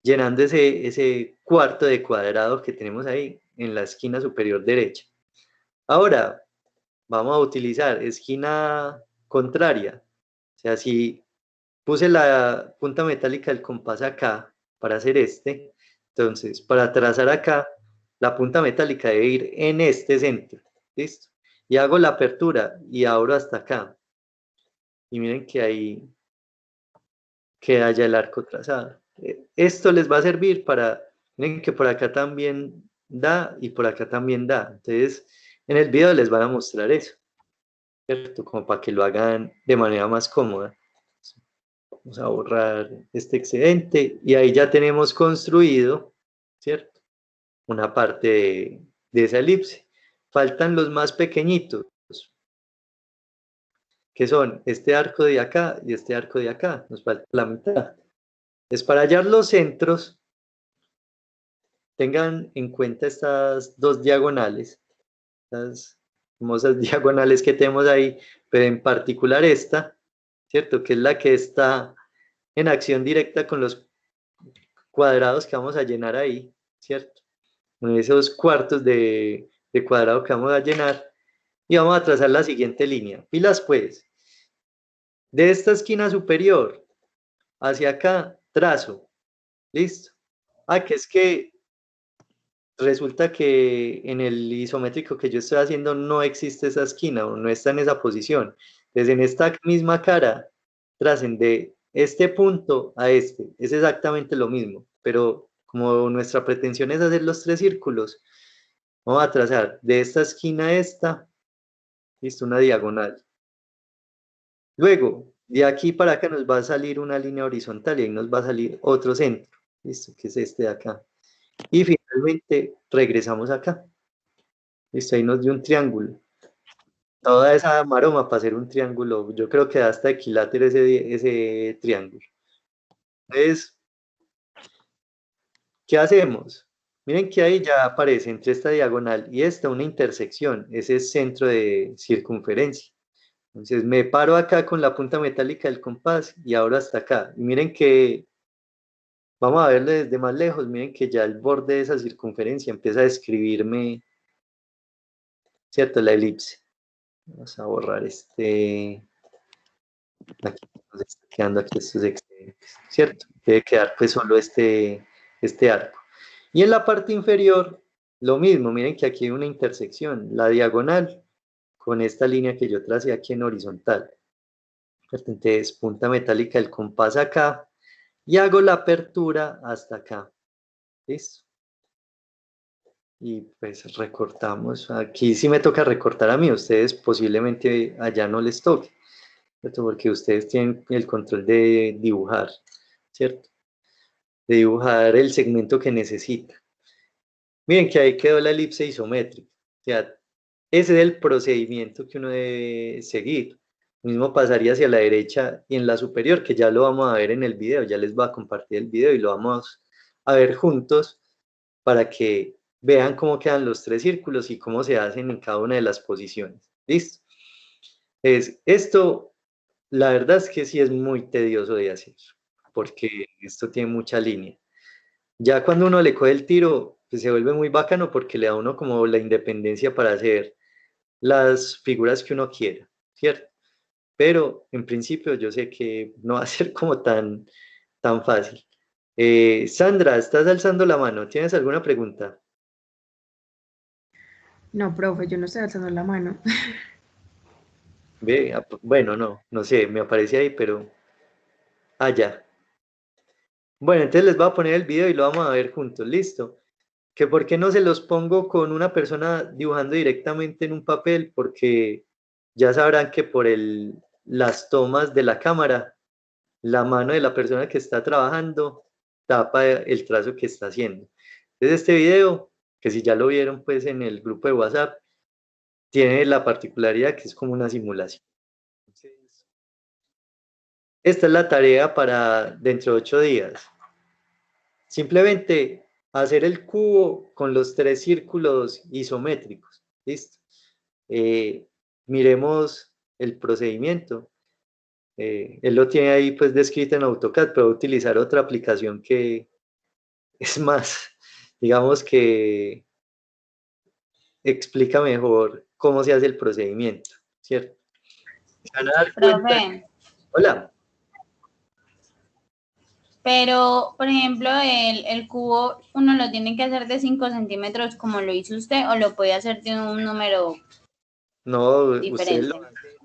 llenando ese cuarto de cuadrado que tenemos ahí en la esquina superior derecha. Ahora, vamos a utilizar esquina contraria. O sea, si puse la punta metálica del compás acá para hacer entonces para trazar acá, la punta metálica debe ir en este centro. ¿Listo? Y hago la apertura y abro hasta acá. Y miren que ahí queda ya el arco trazado. Esto les va a servir para, miren que por acá también da y por acá también da. Entonces, en el video les van a mostrar eso, ¿cierto? Como para que lo hagan de manera más cómoda. Vamos a borrar este excedente y ahí ya tenemos construido, ¿cierto? Una parte de esa elipse. Faltan los más pequeñitos, que son este arco de acá y este arco de acá. Nos falta la mitad. Es para hallar los centros, tengan en cuenta estas dos diagonales, las famosas diagonales que tenemos ahí, pero en particular esta, ¿cierto? Que es la que está en acción directa con los cuadrados que vamos a llenar ahí, ¿cierto? Con esos cuartos de cuadrado que vamos a llenar. Y vamos a trazar la siguiente línea. Pilas pues. De esta esquina superior hacia acá, trazo. ¿Listo? Ah, que es que resulta que en el isométrico que yo estoy haciendo no existe esa esquina o no está en esa posición. Entonces, en esta misma cara, tracen de este punto a este. Es exactamente lo mismo, pero como nuestra pretensión es hacer los tres círculos, vamos a trazar de esta esquina a esta, listo, una diagonal. Luego, de aquí para acá nos va a salir una línea horizontal y ahí nos va a salir otro centro, listo, que es este de acá. Y finalmente regresamos acá. Listo, ahí nos dio un triángulo. Toda esa maroma para hacer un triángulo, yo creo que da hasta equilátero ese triángulo. Entonces, ¿qué hacemos? Miren que ahí ya aparece entre esta diagonal y esta una intersección, ese es centro de circunferencia. Entonces me paro acá con la punta metálica del compás y abro hasta acá. Y miren que, vamos a verlo desde más lejos, miren que ya el borde de esa circunferencia empieza a describirme, ¿cierto? La elipse. Vamos a borrar aquí nos está quedando aquí estos excedentes, ¿cierto? Debe quedar pues solo este arco. Y en la parte inferior, lo mismo, miren que aquí hay una intersección, la diagonal con esta línea que yo tracé aquí en horizontal. Entonces, punta metálica del compás acá y hago la apertura hasta acá. ¿Listo? Y pues recortamos. Aquí sí me toca recortar a mí, ustedes posiblemente allá no les toque, ¿cierto? Porque ustedes tienen el control de dibujar, ¿cierto? De dibujar el segmento que necesita. Miren que ahí quedó la elipse isométrica. O sea, ese es el procedimiento que uno debe seguir. Lo mismo pasaría hacia la derecha y en la superior, que ya lo vamos a ver en el video, ya les voy a compartir el video y lo vamos a ver juntos para que vean cómo quedan los tres círculos y cómo se hacen en cada una de las posiciones. ¿Listo? Esto, la verdad es que sí es muy tedioso de hacer, porque esto tiene mucha línea. Ya cuando uno le coge el tiro, pues se vuelve muy bacano porque le da a uno como la independencia para hacer las figuras que uno quiera, ¿cierto? Pero en principio yo sé que no va a ser como tan fácil. Sandra, estás alzando la mano, ¿tienes alguna pregunta? No, profe, yo no estoy alzando la mano. Ve, bueno, no sé, me aparece ahí, pero... Ah, ya. Bueno, entonces les voy a poner el video y lo vamos a ver juntos, ¿listo? Que por qué no se los pongo con una persona dibujando directamente en un papel, porque ya sabrán que por las tomas de la cámara, la mano de la persona que está trabajando tapa el trazo que está haciendo. Entonces este video, que si ya lo vieron pues en el grupo de WhatsApp, tiene la particularidad que es como una simulación. Entonces, esta es la tarea para dentro de 8 días. simplemente hacer el cubo con los 3 círculos isométricos. ¿Listo? Miremos el procedimiento. Él lo tiene ahí pues descrito en AutoCAD, pero voy a utilizar otra aplicación que es más, digamos que explica mejor cómo se hace el procedimiento, ¿cierto? Se van a dar cuenta. Profe, Hola. pero por ejemplo, el cubo uno lo tiene que hacer de 5 centímetros como lo hizo usted o lo puede hacer de un número No, ustedes diferente. lo hacen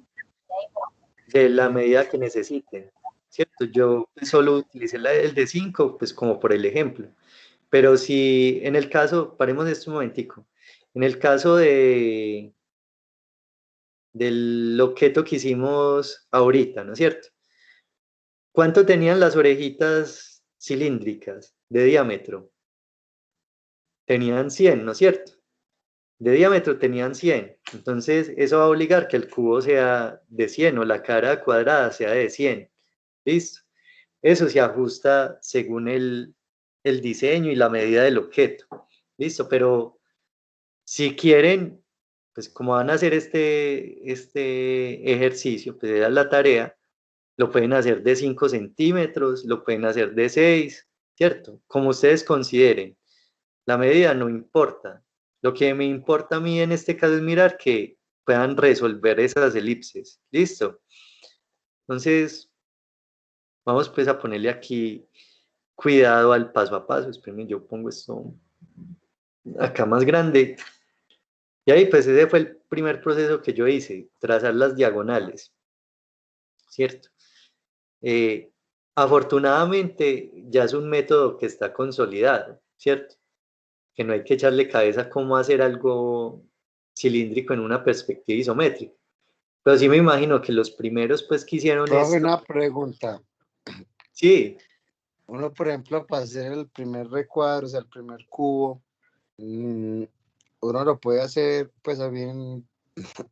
de la medida que necesiten, ¿cierto? Yo pues, solo utilicé el de 5, pues como por el ejemplo. Pero si en el caso, paremos esto un momentico, en el caso del objeto que hicimos ahorita, ¿no es cierto? ¿Cuánto tenían las orejitas cilíndricas de diámetro? Tenían 100, ¿no es cierto? De diámetro tenían 100. Entonces, eso va a obligar que el cubo sea de 100 o la cara cuadrada sea de 100. ¿Listo? Eso se ajusta según el diseño y la medida del objeto. ¿Listo? Pero si quieren, pues como van a hacer este ejercicio, pues era la tarea, lo pueden hacer de 5 centímetros, lo pueden hacer de 6, ¿cierto? Como ustedes consideren. La medida no importa. Lo que me importa a mí en este caso es mirar que puedan resolver esas elipses. ¿Listo? Entonces, vamos pues a ponerle aquí cuidado al paso a paso. Espérenme, yo pongo esto acá más grande. Y ahí pues ese fue el primer proceso que yo hice, trazar las diagonales. ¿Cierto? Afortunadamente ya es un método que está consolidado, ¿cierto? Que no hay que echarle cabeza a cómo hacer algo cilíndrico en una perspectiva isométrica. Pero sí me imagino que los primeros pues que hicieron Profe, esto, una pregunta. sí, Uno, por ejemplo, para hacer el primer recuadro, o sea, el primer cubo, uno lo puede hacer, pues a mí en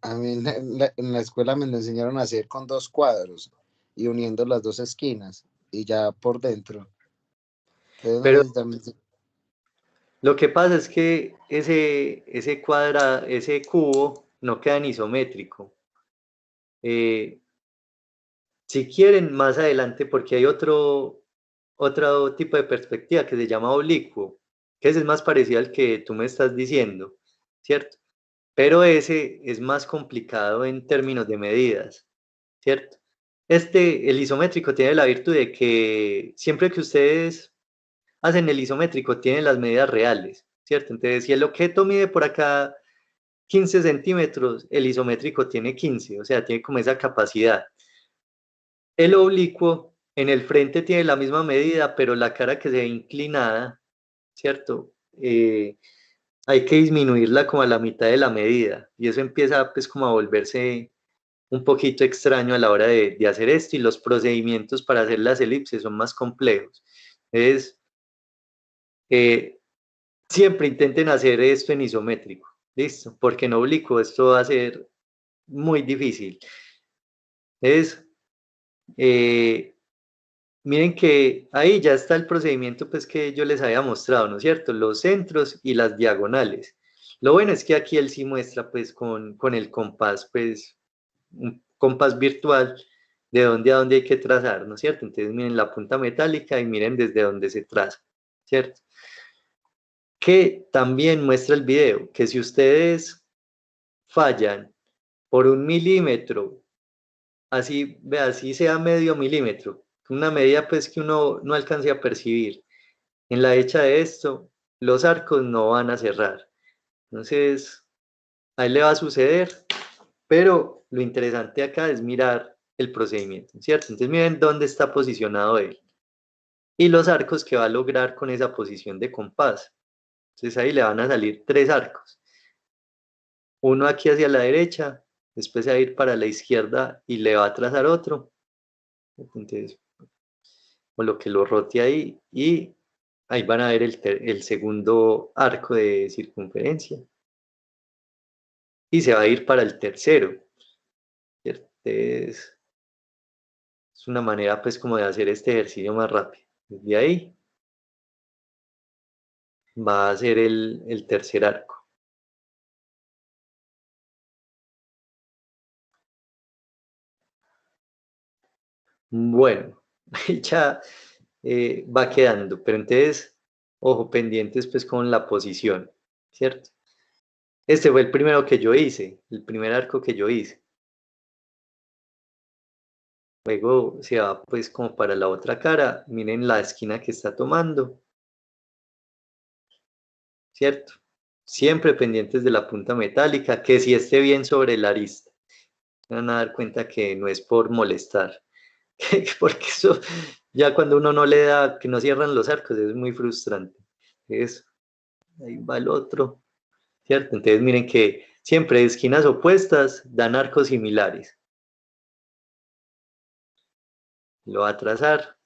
la escuela me lo enseñaron a hacer con 2 cuadros y uniendo las 2 esquinas y ya por dentro. Entonces, no pero sé si también lo que pasa es que ese cubo no queda en isométrico. Eh, si quieren, más adelante, porque hay otro tipo de perspectiva que se llama oblicuo, que ese es más parecido al que tú me estás diciendo, ¿cierto? Pero ese es más complicado en términos de medidas, ¿cierto? El isométrico tiene la virtud de que siempre que ustedes hacen el isométrico, tienen las medidas reales, ¿cierto? Entonces, si el objeto mide por acá 15 centímetros, el isométrico tiene 15, o sea, tiene como esa capacidad. El oblicuo en el frente tiene la misma medida, pero la cara que se ve inclinada, ¿cierto? Hay que disminuirla como a la mitad de la medida y eso empieza pues como a volverse un poquito extraño a la hora de hacer esto y los procedimientos para hacer las elipses son más complejos. Entonces, eh, siempre intenten hacer esto en isométrico, ¿listo? Porque en oblicuo esto va a ser muy difícil. Es, eh, miren que ahí ya está el procedimiento pues que yo les había mostrado, ¿no es cierto? Los centros y las diagonales. Lo bueno es que aquí él sí muestra pues con el compás, pues un compás virtual de dónde a dónde hay que trazar, ¿no es cierto? Entonces miren la punta metálica y miren desde dónde se traza, ¿cierto? Que también muestra el video, que si ustedes fallan por 1 milímetro, así, vea, así sea medio milímetro, una medida pues que uno no alcance a percibir, en la hecha de esto, los arcos no van a cerrar. Entonces, ahí le va a suceder, pero lo interesante acá es mirar el procedimiento, ¿cierto? Entonces miren dónde está posicionado él y los arcos que va a lograr con esa posición de compás. Entonces ahí le van a salir 3 arcos. Uno aquí hacia la derecha, después se va a ir para la izquierda y le va a trazar otro. Entonces, o lo que lo rote ahí y ahí van a ver el segundo arco de circunferencia y se va a ir para el tercero, ¿cierto? Es una manera pues como de hacer este ejercicio más rápido. Desde ahí va a ser el tercer arco. Bueno, ya va quedando, pero entonces, ojo, pendientes pues con la posición, ¿cierto? Este fue el primero que yo hice, el primer arco que yo hice. Luego se va pues como para la otra cara, miren la esquina que está tomando, ¿cierto? Siempre pendientes de la punta metálica, que si esté bien sobre la arista. Se van a dar cuenta que no es por molestar, porque eso ya cuando uno no le da, que no cierran los arcos, es muy frustrante. Eso, ahí va el otro, ¿cierto? Entonces miren que siempre esquinas opuestas dan arcos similares. Lo va a trazar.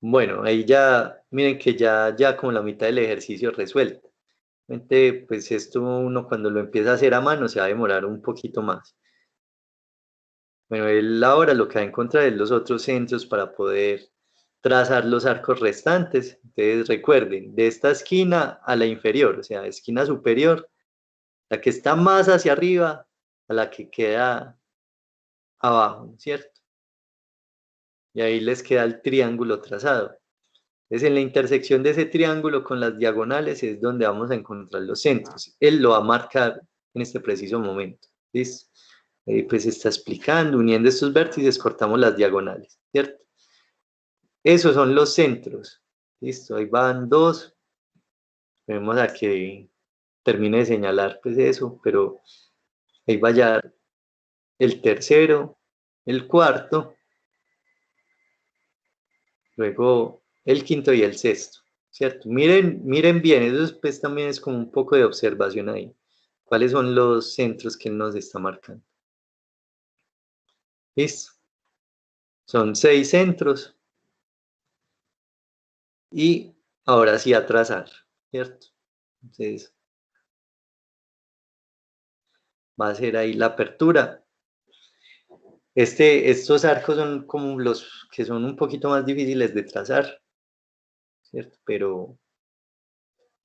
Bueno, ahí ya, miren que ya como la mitad del ejercicio resuelto. Obviamente, pues esto uno cuando lo empieza a hacer a mano se va a demorar un poquito más. Bueno, él ahora lo que va a encontrar es los otros centros para poder trazar los arcos restantes. Entonces recuerden, de esta esquina a la inferior, o sea, esquina superior, la que está más hacia arriba a la que queda abajo, ¿cierto? Y ahí les queda el triángulo trazado. Entonces, en la intersección de ese triángulo con las diagonales es donde vamos a encontrar los centros. Él lo va a marcar en este preciso momento. ¿Listo? Pues está explicando, uniendo estos vértices, cortamos las diagonales, ¿cierto? Esos son los centros. Listo, ahí van dos. Vemos a que termine de señalar pues eso, pero ahí va ya el tercero, el cuarto, luego el quinto y el sexto, ¿cierto? Miren bien, eso pues también es como un poco de observación ahí. ¿Cuáles son los centros que él nos está marcando? ¿Listo? Son 6 centros. Y ahora sí a trazar, ¿cierto? Entonces, va a ser ahí la apertura. Estos arcos son como los que son un poquito más difíciles de trazar, ¿cierto? Pero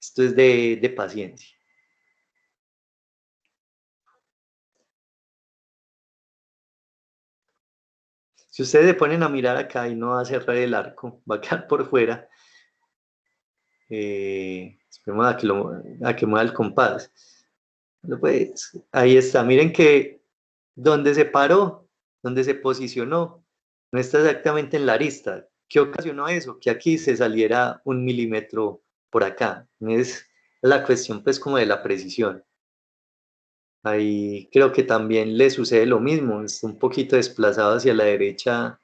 esto es de paciencia. Si ustedes se ponen a mirar acá y no va a cerrar el arco, va a quedar por fuera. Esperemos a que mueva el compás. Pues, ahí está, miren que donde se paró, donde se posicionó, no está exactamente en la arista. ¿Qué ocasionó eso? Que aquí se saliera 1 milímetro por acá. Es la cuestión pues como de la precisión. Ahí creo que también le sucede lo mismo, está un poquito desplazado hacia la derecha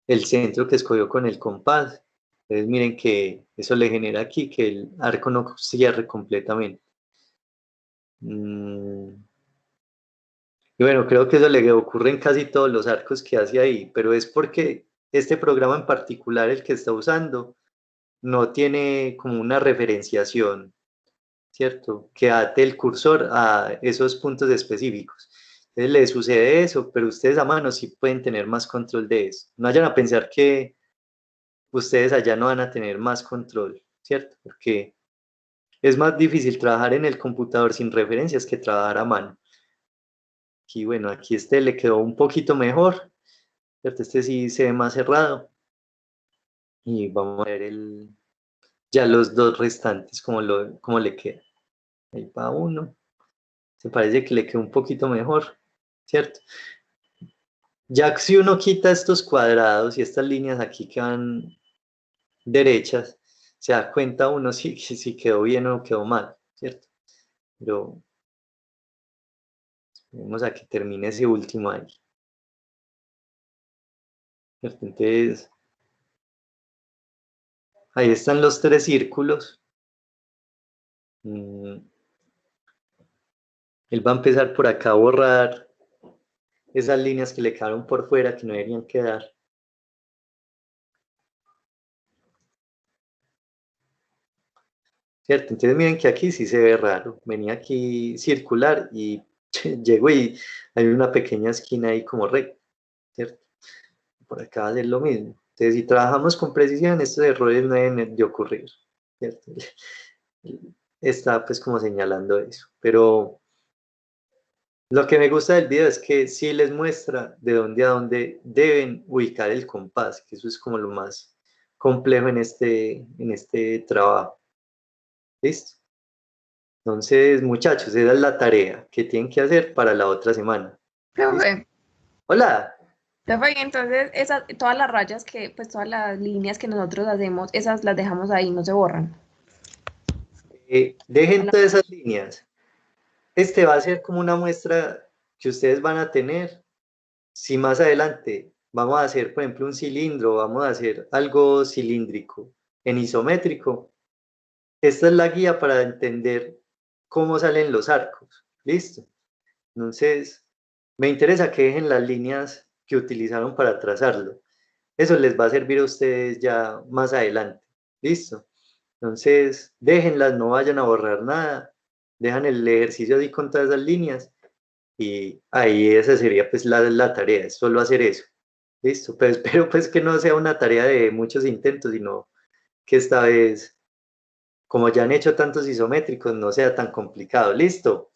el centro que escogió con el compás. Entonces miren que eso le genera aquí que el arco no cierre completamente. Y bueno, creo que eso le ocurre en casi todos los arcos que hace ahí, pero es porque este programa en particular, el que está usando, no tiene como una referenciación, ¿cierto? Que ate el cursor a esos puntos específicos. Entonces le sucede eso, pero ustedes a mano sí pueden tener más control de eso. No vayan a pensar que ustedes allá no van a tener más control, ¿cierto? Porque es más difícil trabajar en el computador sin referencias que trabajar a mano. Aquí, bueno, aquí este le quedó un poquito mejor, ¿cierto? Este sí se ve más cerrado. Y vamos a ver ya los dos restantes, cómo le queda. Ahí va uno. Se parece que le quedó un poquito mejor, ¿cierto? Ya si uno quita estos cuadrados y estas líneas aquí que van derechas, se da cuenta uno si quedó bien o quedó mal, ¿cierto? Pero vamos a que termine ese último ahí. ¿Cierto? Entonces, ahí están los 3 círculos. Él va a empezar por acá a borrar esas líneas que le quedaron por fuera que no deberían quedar. ¿Cierto? Entonces miren que aquí sí se ve raro. Venía aquí circular y llego y hay una pequeña esquina ahí como recta, ¿cierto? Por acá va a ser lo mismo. Entonces, si trabajamos con precisión, estos errores no deben de ocurrir, ¿cierto? Está pues como señalando eso, pero lo que me gusta del video es que sí les muestra de dónde a dónde deben ubicar el compás, que eso es como lo más complejo en este trabajo. ¿Listo? Entonces, muchachos, esa es la tarea que tienen que hacer para la otra semana. Profe, Hola. profe, y entonces todas las rayas pues todas las líneas que nosotros hacemos, esas las dejamos ahí, no se borran. Dejen todas esas líneas. Este va a ser como una muestra que ustedes van a tener. Si más adelante vamos a hacer, por ejemplo, un cilindro, vamos a hacer algo cilíndrico en isométrico, esta es la guía para entender cómo salen los arcos. ¿Listo? Entonces, me interesa que dejen las líneas que utilizaron para trazarlo. Eso les va a servir a ustedes ya más adelante. ¿Listo? Entonces, déjenlas, no vayan a borrar nada. Dejan el ejercicio así con todas esas líneas y ahí esa sería pues la tarea, es solo hacer eso. ¿Listo? Pero espero pues que no sea una tarea de muchos intentos, sino que esta vez, como ya han hecho tantos isométricos, no sea tan complicado. ¿Listo?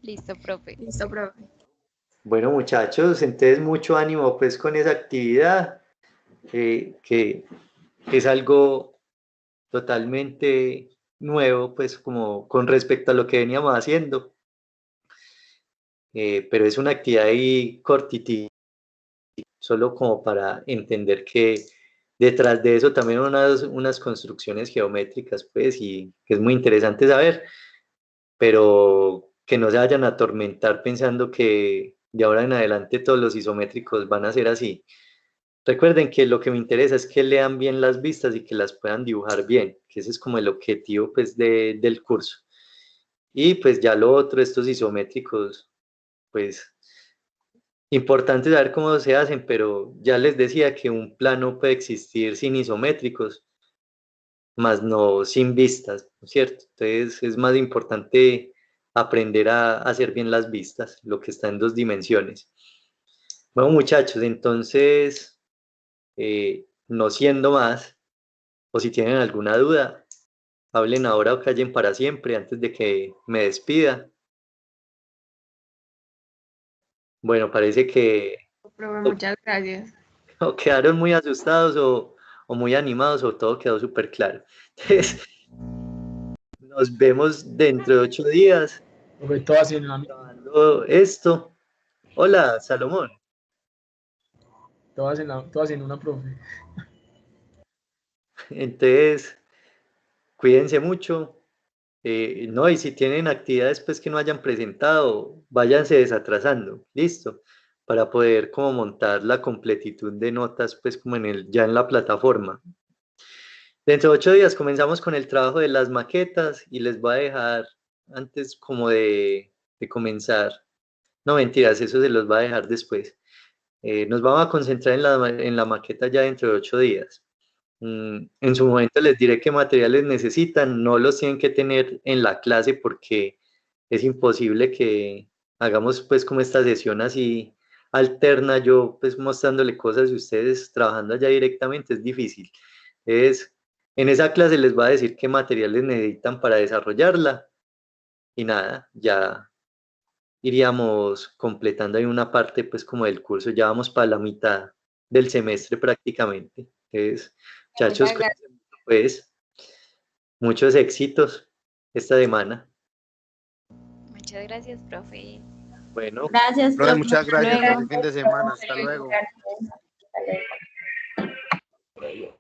Listo, profe. Listo, profe. Bueno, muchachos, entonces mucho ánimo pues con esa actividad, que es algo totalmente nuevo pues como con respecto a lo que veníamos haciendo, pero es una actividad ahí cortitita, solo como para entender que detrás de eso también unas construcciones geométricas pues y que es muy interesante saber, pero que no se vayan a atormentar pensando que de ahora en adelante todos los isométricos van a ser así. Recuerden que lo que me interesa es que lean bien las vistas y que las puedan dibujar bien, que ese es como el objetivo pues del curso. Y pues ya lo otro, estos isométricos, pues importante saber cómo se hacen, pero ya les decía que un plano puede existir sin isométricos, más no sin vistas, ¿no es cierto? Entonces es más importante aprender a hacer bien las vistas, lo que está en dos dimensiones. Bueno, muchachos, entonces, no siendo más, o si tienen alguna duda, hablen ahora o callen para siempre antes de que me despida. Bueno, parece que Profe, muchas gracias. o quedaron muy asustados o muy animados o todo quedó súper claro. Entonces, nos vemos dentro de 8 días Profe, todo así en la grabando esto. Hola, Salomón. todas en una, profe. Entonces, cuídense mucho. No, y si tienen actividades pues que no hayan presentado, váyanse desatrasando, listo, para poder como montar la completitud de notas pues como ya en la plataforma. Dentro de 8 días comenzamos con el trabajo de las maquetas y les voy a dejar antes como de comenzar. No, mentiras, eso se los va a dejar después. Nos vamos a concentrar en la maqueta ya dentro de 8 días. En su momento les diré qué materiales necesitan, no los tienen que tener en la clase porque es imposible que hagamos pues como esta sesión así alterna, yo pues mostrándole cosas y ustedes trabajando allá directamente, es difícil. En esa clase les va a decir qué materiales necesitan para desarrollarla y nada, ya iríamos completando ahí una parte pues como del curso, ya vamos para la mitad del semestre prácticamente. Entonces, muchachos, Muchas gracias. pues muchos éxitos esta semana. Muchas gracias, profe. Bueno, Gracias, Profe, profe. muchas Hasta gracias. luego. Feliz fin de semana. Hasta luego. Hasta luego.